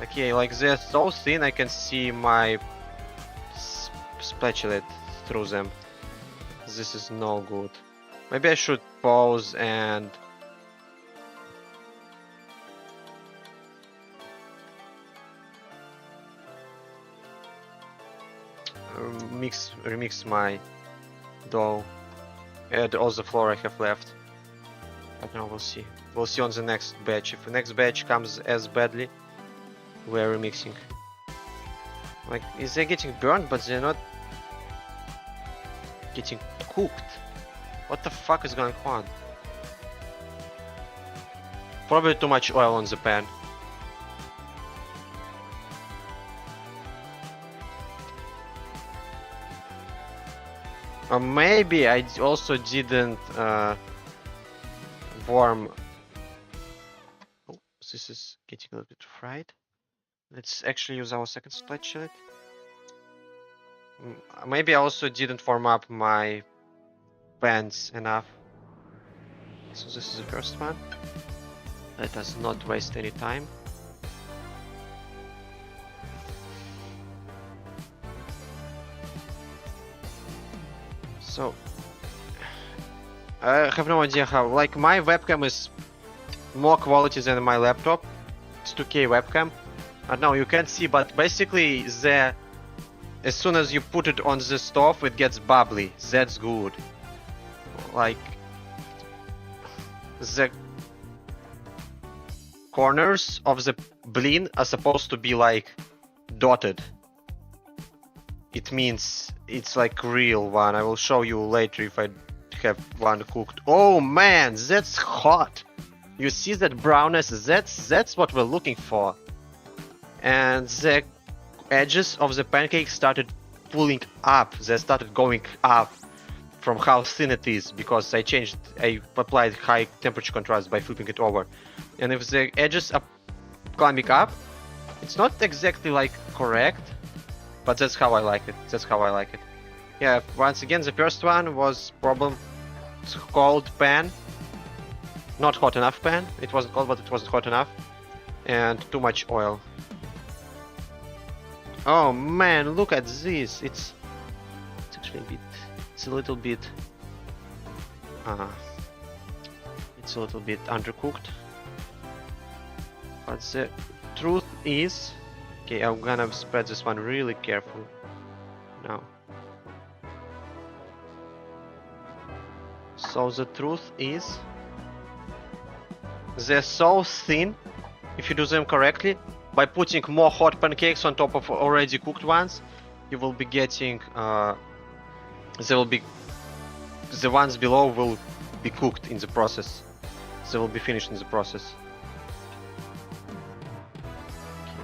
Okay, like they're so thin I can see my spatula through them. This is no good. Maybe I should pause and remix my dough. Add all the flour I have left. But now we'll see. We'll see on the next batch. If the next batch comes as badly, we're remixing. Like, is they getting burned, but they're not getting cooked? What the fuck is going on? Probably too much oil on the pan. Or maybe I also didn't warm this is getting a little bit fried. Let's actually use our second split chillet. Maybe I also didn't warm up my pans enough. So this is the first one. Let us not waste any time. So I have no idea how, like, my webcam is more quality than my laptop. It's 2K webcam. I don't know, you can't see, but basically as soon as you put it on the stove, it gets bubbly. That's good. Like, the corners of the blin are supposed to be like dotted. It means it's like real one. I will show you later if I have one cooked. Oh man, that's hot. You see that brownness? That's what we're looking for. And the edges of the pancake started pulling up. They started going up from how thin it is, because I applied high temperature contrast by flipping it over. And if the edges are climbing up, it's not exactly like correct, but that's how I like it. That's how I like it. Yeah, once again, the first one was problem. It's cold pan. Not hot enough pan. It wasn't cold, but it wasn't hot enough. And too much oil. Oh man, look at this. It's actually a bit. It's a little bit undercooked. But the truth is, okay, I'm gonna spread this one really carefully now. So the truth is, they're so thin, if you do them correctly. By putting more hot pancakes on top of already cooked ones, you will be getting the ones below will be cooked in the process. They will be finished in the process.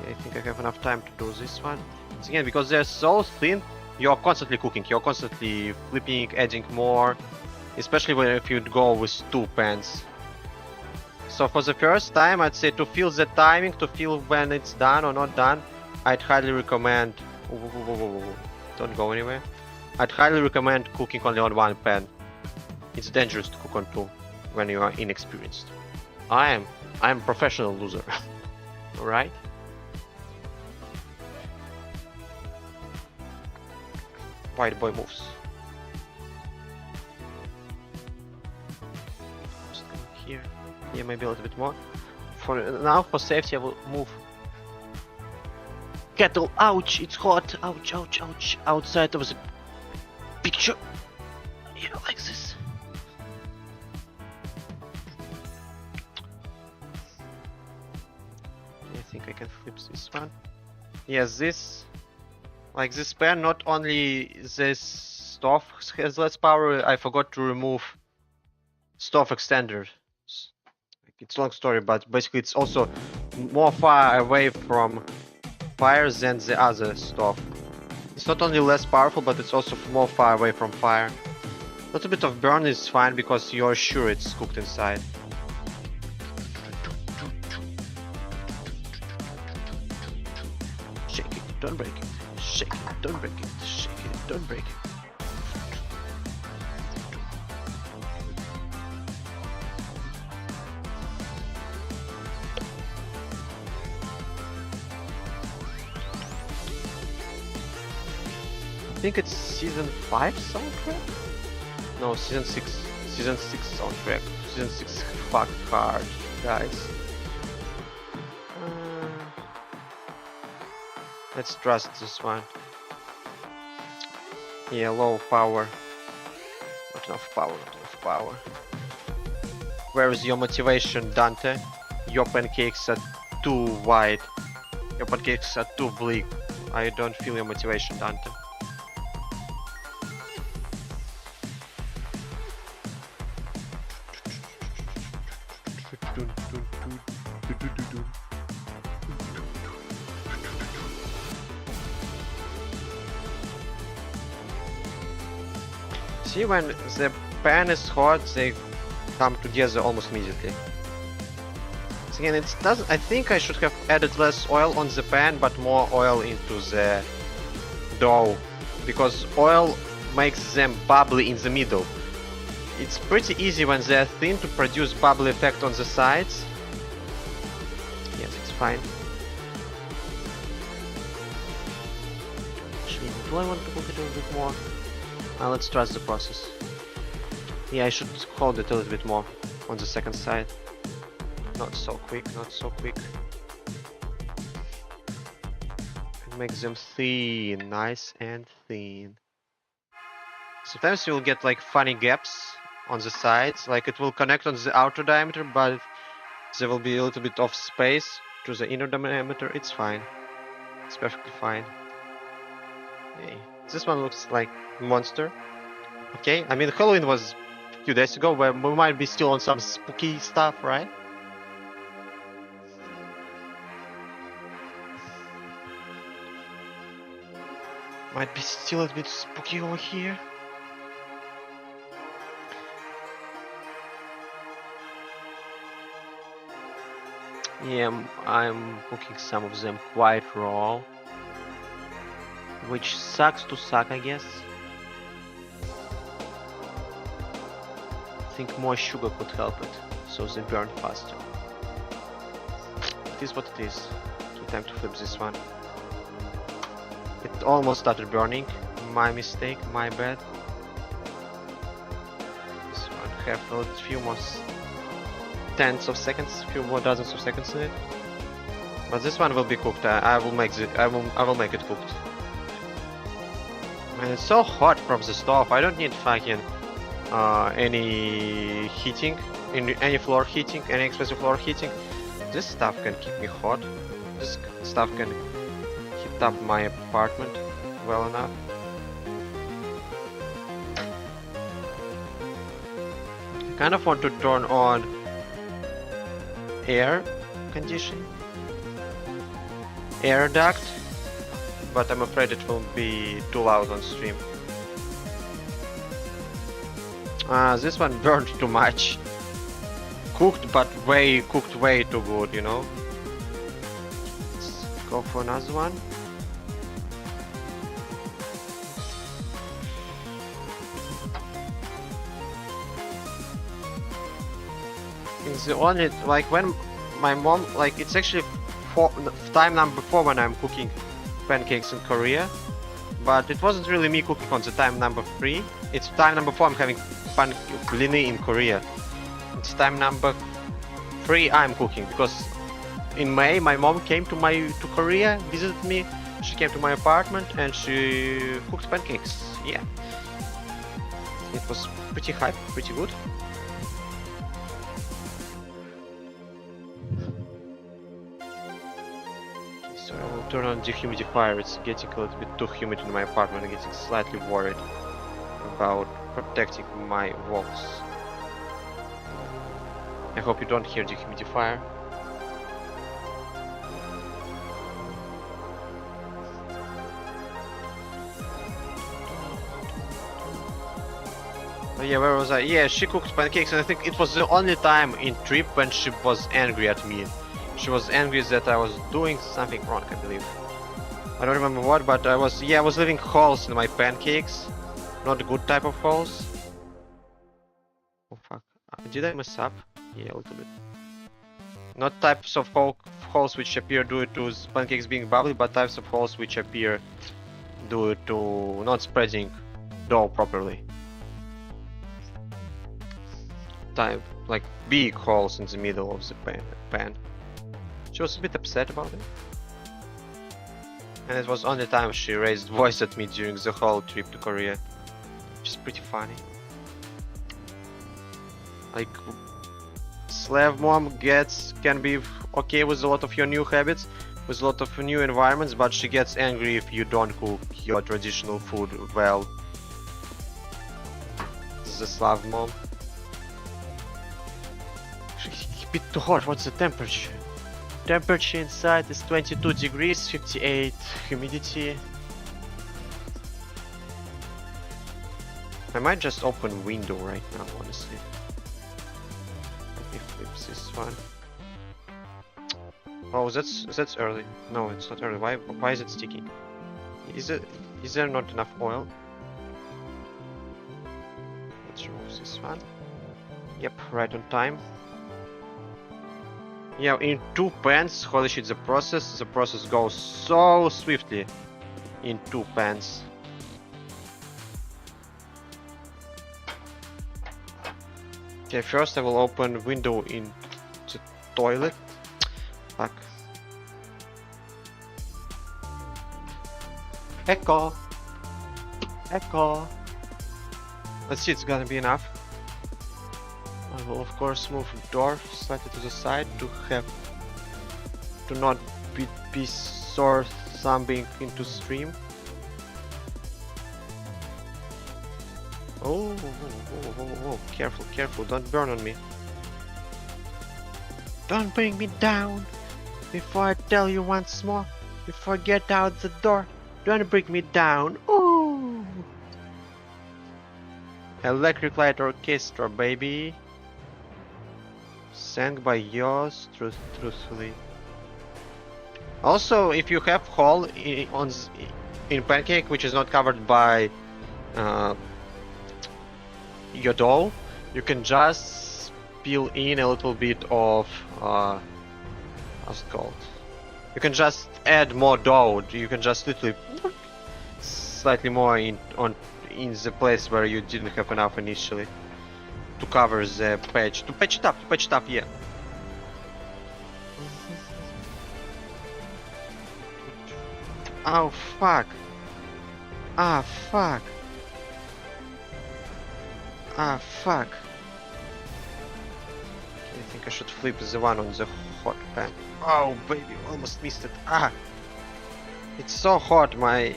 Okay, I think I have enough time to do this one. Once again, because they're so thin, you're constantly cooking, you're constantly flipping, adding more, especially if you go with 2 pans. So for the first time, I'd say to feel the timing, to feel when it's done or not done, I'd highly recommend... Don't go anywhere. I'd highly recommend cooking only on 1 pan. It's dangerous to cook on 2 when you are inexperienced. I'm a professional loser. Alright? White boy moves. Just go here. Yeah, maybe a little bit more. For now, for safety, I will move. Kettle, ouch, it's hot. Ouch, ouch, ouch. Outside of the picture. Yeah, like this. I think I can flip this one. Yes, this, like this pan, not only this stove has less power, I forgot to remove stove extender. It's a long story, but basically it's also more far away from fire than the other stove. It's not only less powerful, but it's also more far away from fire. A little bit of burn is fine because you're sure it's cooked inside. Shake it, don't break it. Shake it, don't break it. Shake it, don't break it. I think it's season 5 soundtrack? No, season 6. Season 6 soundtrack. Season 6 fuck hard, guys. Let's trust this one. Yeah, low power. Not enough power, not enough power. Where is your motivation, Dante? Your pancakes are too wide. Your pancakes are too bleak. I don't feel your motivation, Dante. See, when the pan is hot, they come together almost immediately. Again, it doesn't. I think I should have added less oil on the pan, but more oil into the dough, because oil makes them bubbly in the middle. It's pretty easy when they're thin to produce bubbly effect on the sides. Yes, it's fine. Actually, do I want to cook it a little bit more? Let's trust the process. Yeah, I should hold it a little bit more on the second side. Not so quick, not so quick. Make them thin, nice and thin. Sometimes you'll get like funny gaps on the sides, like it will connect on the outer diameter, but there will be a little bit of space to the inner diameter. It's fine. It's perfectly fine. Okay. This one looks like monster. Okay, I mean Halloween was a few days ago, where we might be still on some spooky stuff, right? Might be still a bit spooky over here. Yeah, I'm cooking some of them quite raw, which sucks to suck, I guess. I think more sugar could help it, so they burn faster. It is what it is. So time to flip this one. It almost started burning. My mistake, my bad. This one have a few more tenths of seconds, few more dozens of seconds in it. But this one will be cooked. I will make it. I will make it cooked. Man, it's so hot from the stove. I don't need fucking any heating, any floor heating, any expensive floor heating. This stuff can keep me hot. This stuff can heat up my apartment well enough. I kind of want to turn on air conditioning, air duct, but I'm afraid it will be too loud on stream. This one burned too much. Cooked way too good, you know. Let's go for another one. It's the only, like, when my mom, like, it's actually time number 4 when I'm cooking pancakes in Korea, but it wasn't really me cooking on the time number 3. It's time number 4 I'm having blini in Korea. It's time number 3 I'm cooking, because in May my mom came to Korea, visited me. She came to my apartment and she cooked pancakes. Yeah, it was pretty hype, pretty good. So I will turn on dehumidifier. It's getting a little bit too humid in my apartment. I'm getting slightly worried about protecting my walls. I hope you don't hear dehumidifier. Oh yeah, where was I? Yeah, she cooked pancakes, and I think it was the only time in trip when she was angry at me. She was angry that I was doing something wrong, I believe. I don't remember what, but I was leaving holes in my pancakes. Not a good type of holes. Oh fuck. Did I mess up? Yeah, a little bit. Not types of holes which appear due to pancakes being bubbly, but types of holes which appear due to not spreading dough properly. Type, like big holes in the middle of the pan. She was a bit upset about it. And it was only time she raised voice at me during the whole trip to Korea. Which is pretty funny. Like, slave mom can be okay with a lot of your new habits, with a lot of new environments, but she gets angry if you don't cook your traditional food well. This is a slave mom. It's a bit too hot. What's the temperature? Temperature inside is 22 degrees, 58 humidity. I might just open window right now, honestly. Let me flip this one. Oh, that's early. No, it's not early. Why is it sticky? Is there not enough oil? Let's remove this one. Yep, right on time. Yeah, in 2 pans, holy shit, the process goes so swiftly in 2 pans. Okay, first I will open window in the toilet. Fuck. Echo! Echo! Let's see, it's gonna be enough. I will of course move the door slightly to the side to not be sore thumbing into stream. Oh, careful, careful, don't burn on me. Don't bring me down before I tell you once more. Before I get out the door, don't bring me down. Ooh! Electric Light Orchestra, baby. Sang by yours truthfully. Also, if you have hole in pancake which is not covered by your dough, you can just peel in a little bit of how's it called? You can just add more dough. You can just literally slightly more in the place where you didn't have enough initially to cover the patch. To patch it up, yeah. Oh fuck. Ah fuck. Ah fuck. Okay, I think I should flip the one on the hot pan. Oh baby, almost missed it. Ah! It's so hot, my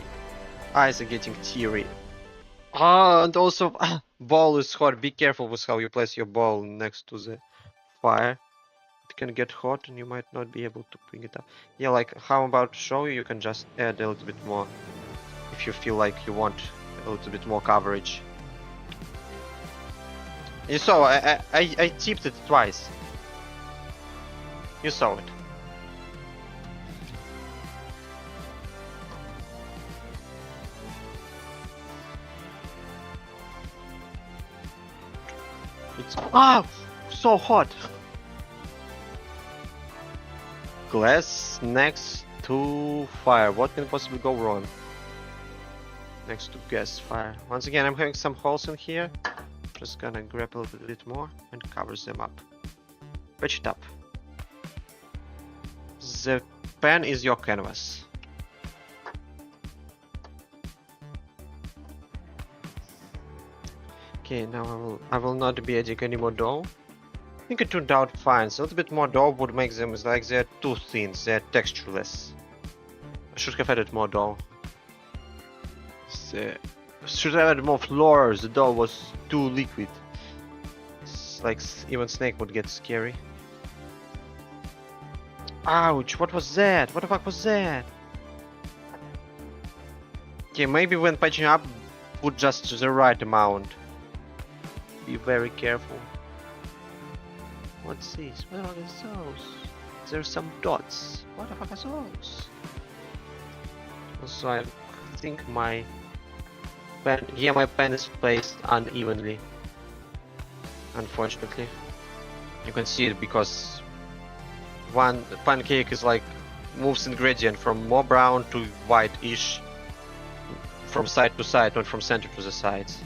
eyes are getting teary. Ah, and also, bowl is hot. Be careful with how you place your bowl next to the fire. It can get hot and you might not be able to bring it up. Yeah, like how I'm about to show you, you can just add a little bit more if you feel like you want a little bit more coverage. You saw, I tipped it twice. You saw it. It's so hot. Glass next to fire. What can possibly go wrong? Next to gas fire. Once again, I'm having some holes in here. Just gonna grab a little bit more and cover them up. Patch it up. The pan is your canvas. Okay, now I will not be adding any more dough. I think it turned out fine. So a little bit more dough would make them like they're too thin, they're textureless. I should have added more dough. Should have added more flour. The dough was too liquid. It's like even Snake would get scary. Ouch! What was that? What the fuck was that? Okay, maybe when patching up, put just the right amount. Be very careful. What's this? What are those? There's some dots. What the fuck are those? Also, I think my pen, yeah, my pen is placed unevenly. Unfortunately, you can see it because one pancake is like moves ingredient from more brown to white-ish, from side to side, not from center to the sides.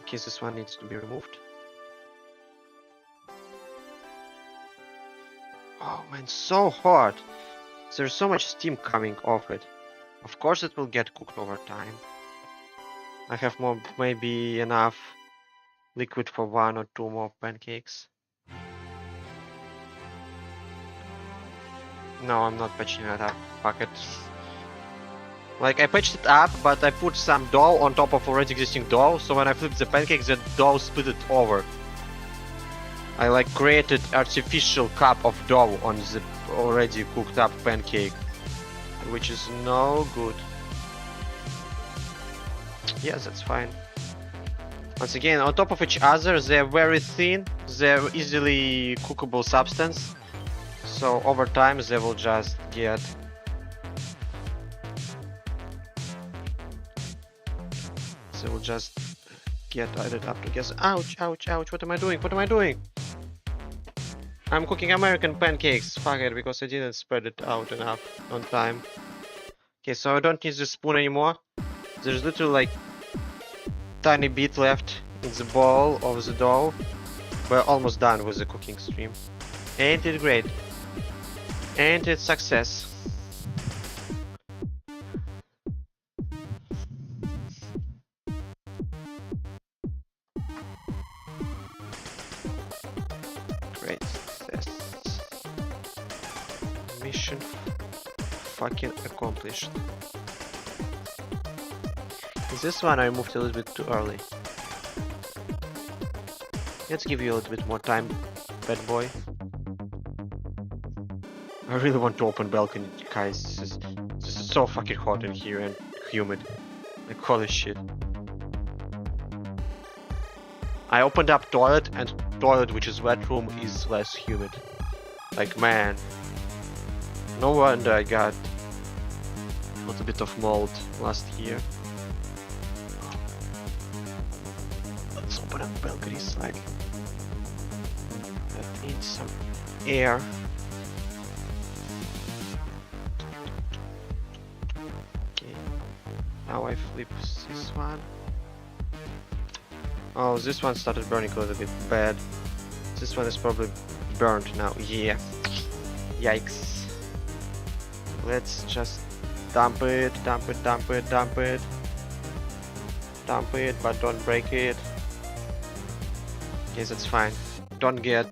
Okay, this one needs to be removed. Oh man, so hot! There's so much steam coming off it. Of course it will get cooked over time. I have more, maybe enough liquid for 1 or 2 more pancakes. No, I'm not patching it up. Fuck it. Like, I patched it up, but I put some dough on top of already existing dough, so when I flipped the pancake, the dough split it over. I like created artificial cup of dough on the already cooked up pancake, which is no good. Yes, that's fine. Once again, on top of each other, they're very thin, they're easily cookable substance. So over time they will just get added up together. Ouch, ouch, ouch, what am I doing? What am I doing? I'm cooking American pancakes. Fuck it, because I didn't spread it out enough on time. Okay, so I don't need the spoon anymore. There's literally like tiny bit left in the bowl of the dough. We're almost done with the cooking stream. Ain't it great? Ain't it success? Great success. Mission fucking accomplished. Is this one I moved a little bit too early? Let's give you a little bit more time, bad boy. I really want to open balcony, guys. This is so fucking hot in here and humid. Like holy shit. I opened up toilet, and toilet, which is wet room, is less humid. Like man, no wonder I got a little bit of mold last year. Let's open up balcony slightly. That needs some air. Okay, now I flip this one. Oh, this one started burning a little bit bad. This one is probably burnt now. Yeah. Yikes. Let's just dump it, dump it, dump it, dump it. Dump it, but don't break it. Okay, that's fine. Don't get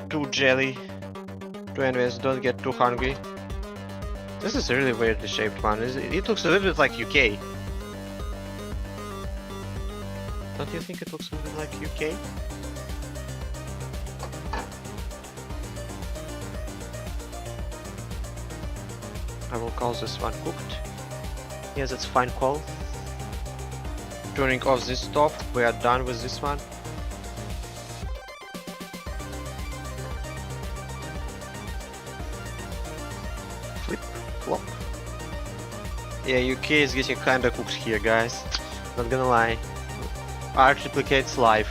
too jelly. Too envious, don't get too hungry. This is a really weirdly shaped one. It looks a little bit like UK. Don't you think it looks a little like UK? I will call this one cooked. Yes, that's fine call. Turning off this stove, we are done with this one. Flip, flop. Yeah, UK is getting kinda cooked here, guys. Not gonna lie. Art replicates life.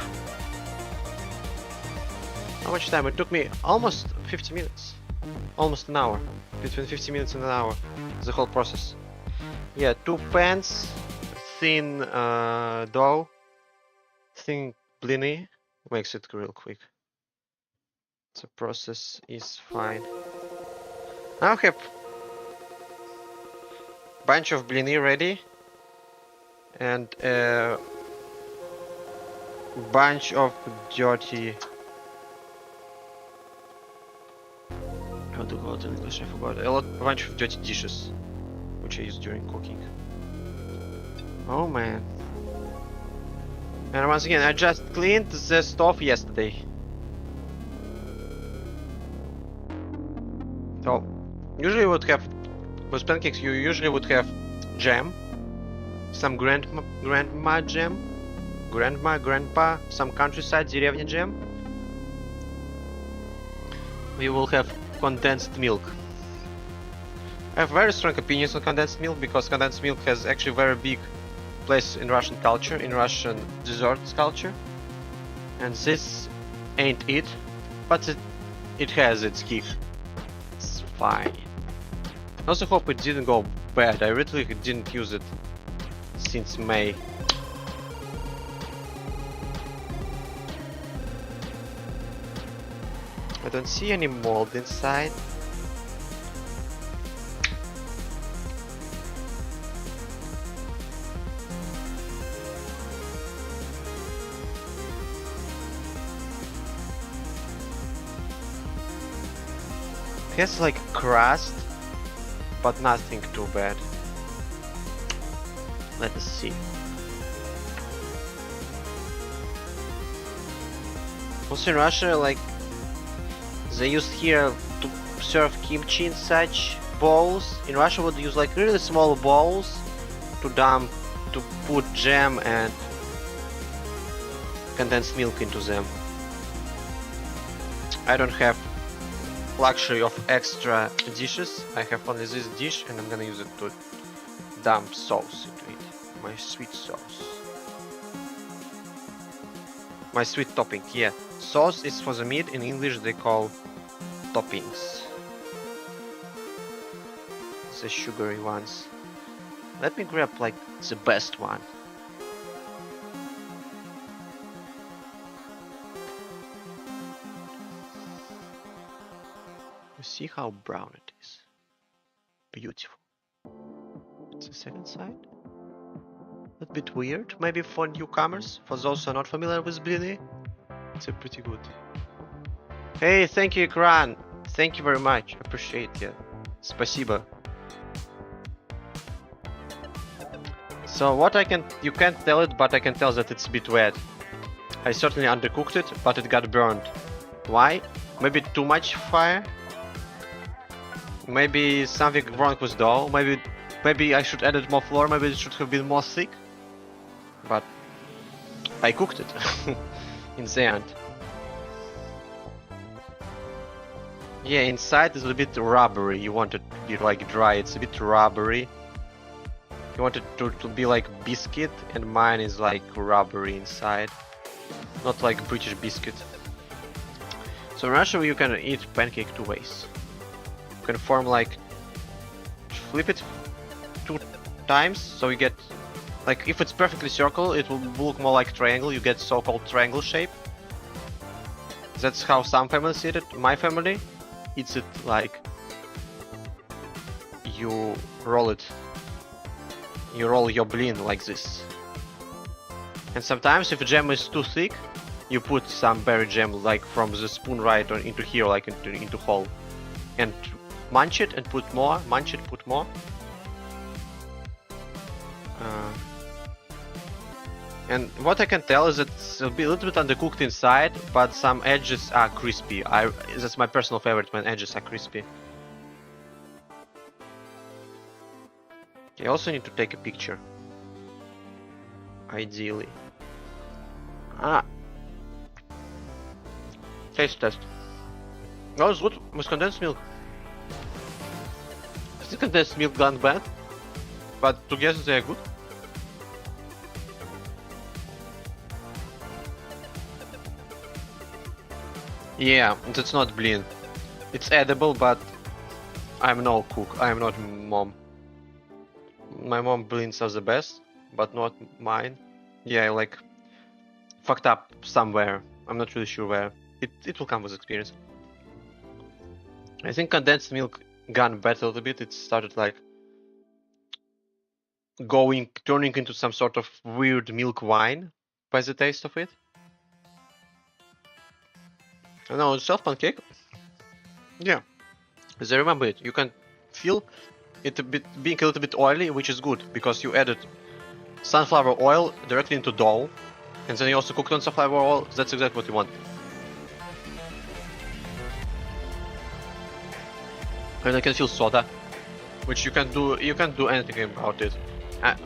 How much time? It took me almost 50 minutes. Almost an hour. Between 50 minutes and an hour. The whole process. Yeah, 2 pans, thin dough, thin blini, makes it real quick. The process is fine. Now I have bunch of blini ready and a bunch of dirty, how to call it in English, I forgot. A bunch of dirty dishes which I use during cooking. Oh man. And once again, I just cleaned the stove yesterday. So, usually would have, with pancakes you usually would have jam, some grandma jam, grandpa, some countryside деревня jam. We will have condensed milk. I have very strong opinions on condensed milk because condensed milk has actually very big place in Russian culture, in Russian desserts culture. And this ain't it, but it has its kick. It's fine. I also hope it didn't go bad. I really didn't use it since May. I don't see any mold inside. It has like crust, but nothing too bad. Let us see. Also in Russia, like, they used here to serve kimchi in such bowls. In Russia would use like really small bowls to put jam and condensed milk into them. I don't have luxury of extra dishes. I have only this dish and I'm gonna use it to dump sauce into it. My sweet sauce. My sweet topping, yeah. Sauce is for the meat, in English they call toppings. The sugary ones. Let me grab like the best one. You see how brown it is? Beautiful. It's the second side. A bit weird, maybe for newcomers. For those who are not familiar with blini, it's pretty good. Hey, thank you, Ikran. Thank you very much. Appreciate it. Спасибо. So what you can't tell it, but I can tell that it's a bit wet. I certainly undercooked it, but it got burned. Why? Maybe too much fire? Maybe something wrong with dough? Maybe I should add more flour, maybe it should have been more thick? But I cooked it in the end. Yeah, inside is a bit rubbery. You want it to be like dry, it's a bit rubbery. You want it to be like biscuit, and mine is like rubbery inside. Not like British biscuit. So in Russia you can eat pancake two ways. You can form like, flip it 2 times, so you get, like if it's perfectly circle, it will look more like triangle, you get so-called triangle shape. That's how some families eat it. My family eats it like, you roll your blin like this. And sometimes if the jam is too thick, you put some berry jam like from the spoon right on into here, like into hole, and munch it and put more, munch it, put more. And what I can tell is that it'll be a little bit undercooked inside, but some edges are crispy. That's my personal favorite when edges are crispy. I also need to take a picture. Ideally. Taste test. That was good with condensed milk. I think condensed milk gone bad, but together they are good. Yeah, that's not blin. It's edible, but I'm no cook. I'm not mom. My mom blins are the best, but not mine. Yeah, like fucked up somewhere. I'm not really sure where. It will come with experience. I think condensed milk gone better a little bit. It started like turning into some sort of weird milk wine by the taste of it. I know, it's self pancake. Yeah, as I remember it, you can feel it being a little bit oily, which is good because you added sunflower oil directly into dough, and then you also cooked on sunflower oil. That's exactly what you want. And I can feel soda, which you can't do anything about it.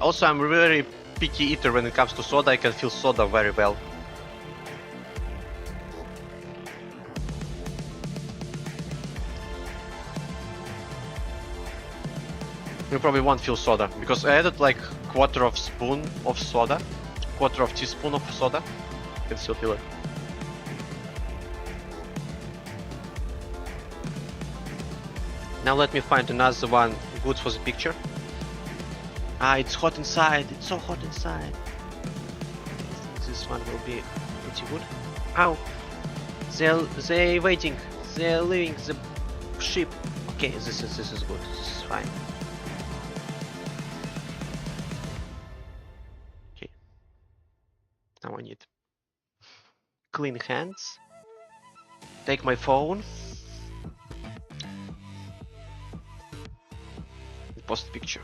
Also, I'm a very picky eater when it comes to soda. I can feel soda very well. You probably won't feel soda because I added like quarter of spoon of soda, quarter of teaspoon of soda. You can still feel it. Now let me find another one good for the picture. It's hot inside. It's so hot inside. I think this one will be pretty good. Ow! They're waiting. They're leaving the ship. Okay, this is good. This is fine. Okay. Now I need clean hands. Take my phone. Post picture.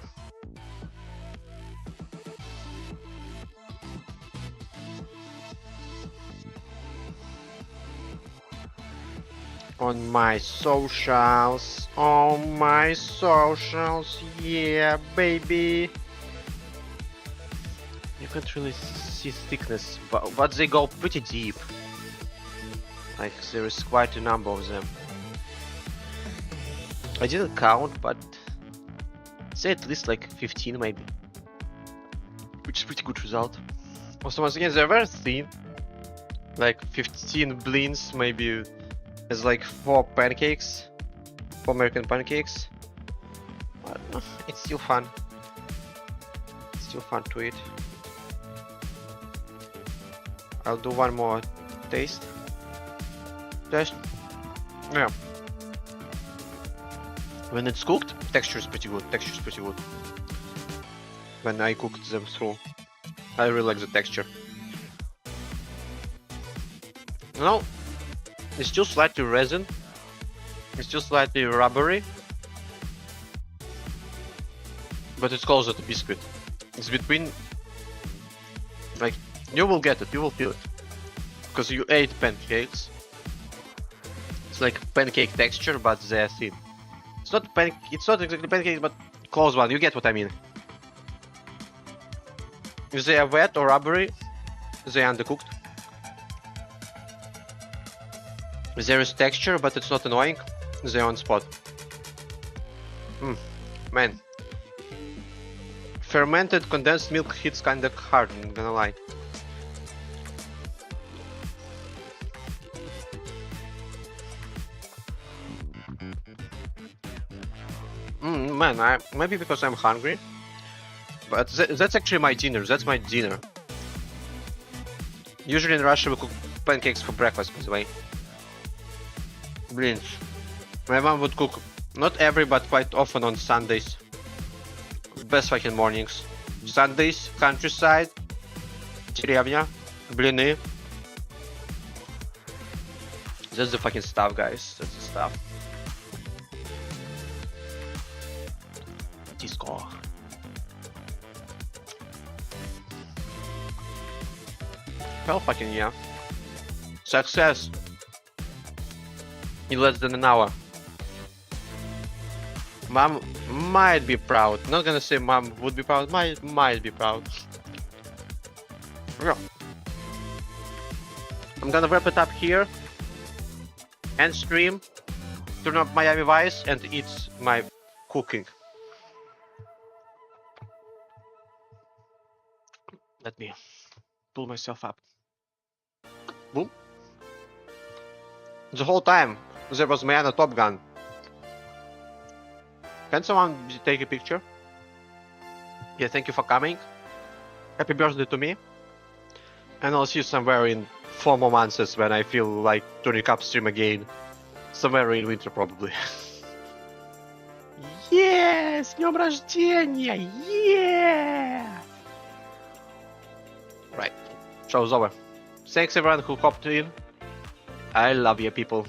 On my socials, yeah, baby. can't really see thickness, but they go pretty deep. Like there is quite a number of them. I didn't count, but say at least like 15 maybe, which is pretty good result. Also, once again, they're very thin, like 15 blins maybe as like 4 pancakes, 4 American pancakes. But it's still fun. It's still fun to eat. I'll do one more taste. Yeah. When it's cooked, texture is pretty good. Texture is pretty good. When I cooked them through, I really like the texture. No, it's still slightly resin. It's still slightly rubbery, but it's closer to biscuit. It's between. Like you will get it, you will feel it, because you ate pancakes. It's like pancake texture, but they're thin. It's not exactly pancakes, but close one. You get what I mean. If they are wet or rubbery, they are undercooked. If there is texture, but it's not annoying, they're on spot. Man. Fermented condensed milk hits kinda hard, I'm gonna lie. Man, maybe because I'm hungry, but that's actually my dinner. That's my dinner. Usually in Russia we cook pancakes for breakfast, by the way. Blins. My mom would cook not every, but quite often on Sundays. Best fucking mornings. Sundays, countryside, деревня, blini. That's the fucking stuff, guys. That's the stuff. Disco. Hell fucking yeah. Success. In less than an hour. Mom might be proud. Not gonna say mom would be proud. Might be proud. Yeah. I'm gonna wrap it up here. And stream. Turn up Miami Vice and eat my cooking. Let me pull myself up. Boom. The whole time there was me on a Top Gun. Can someone take a picture? Yeah, thank you for coming. Happy birthday to me. And I'll see you somewhere in 4 more months when I feel like turning up stream again. Somewhere in winter probably. Yes! С днём рождения! Yeah! Right. Show's over. Thanks everyone who hopped in. I love you people.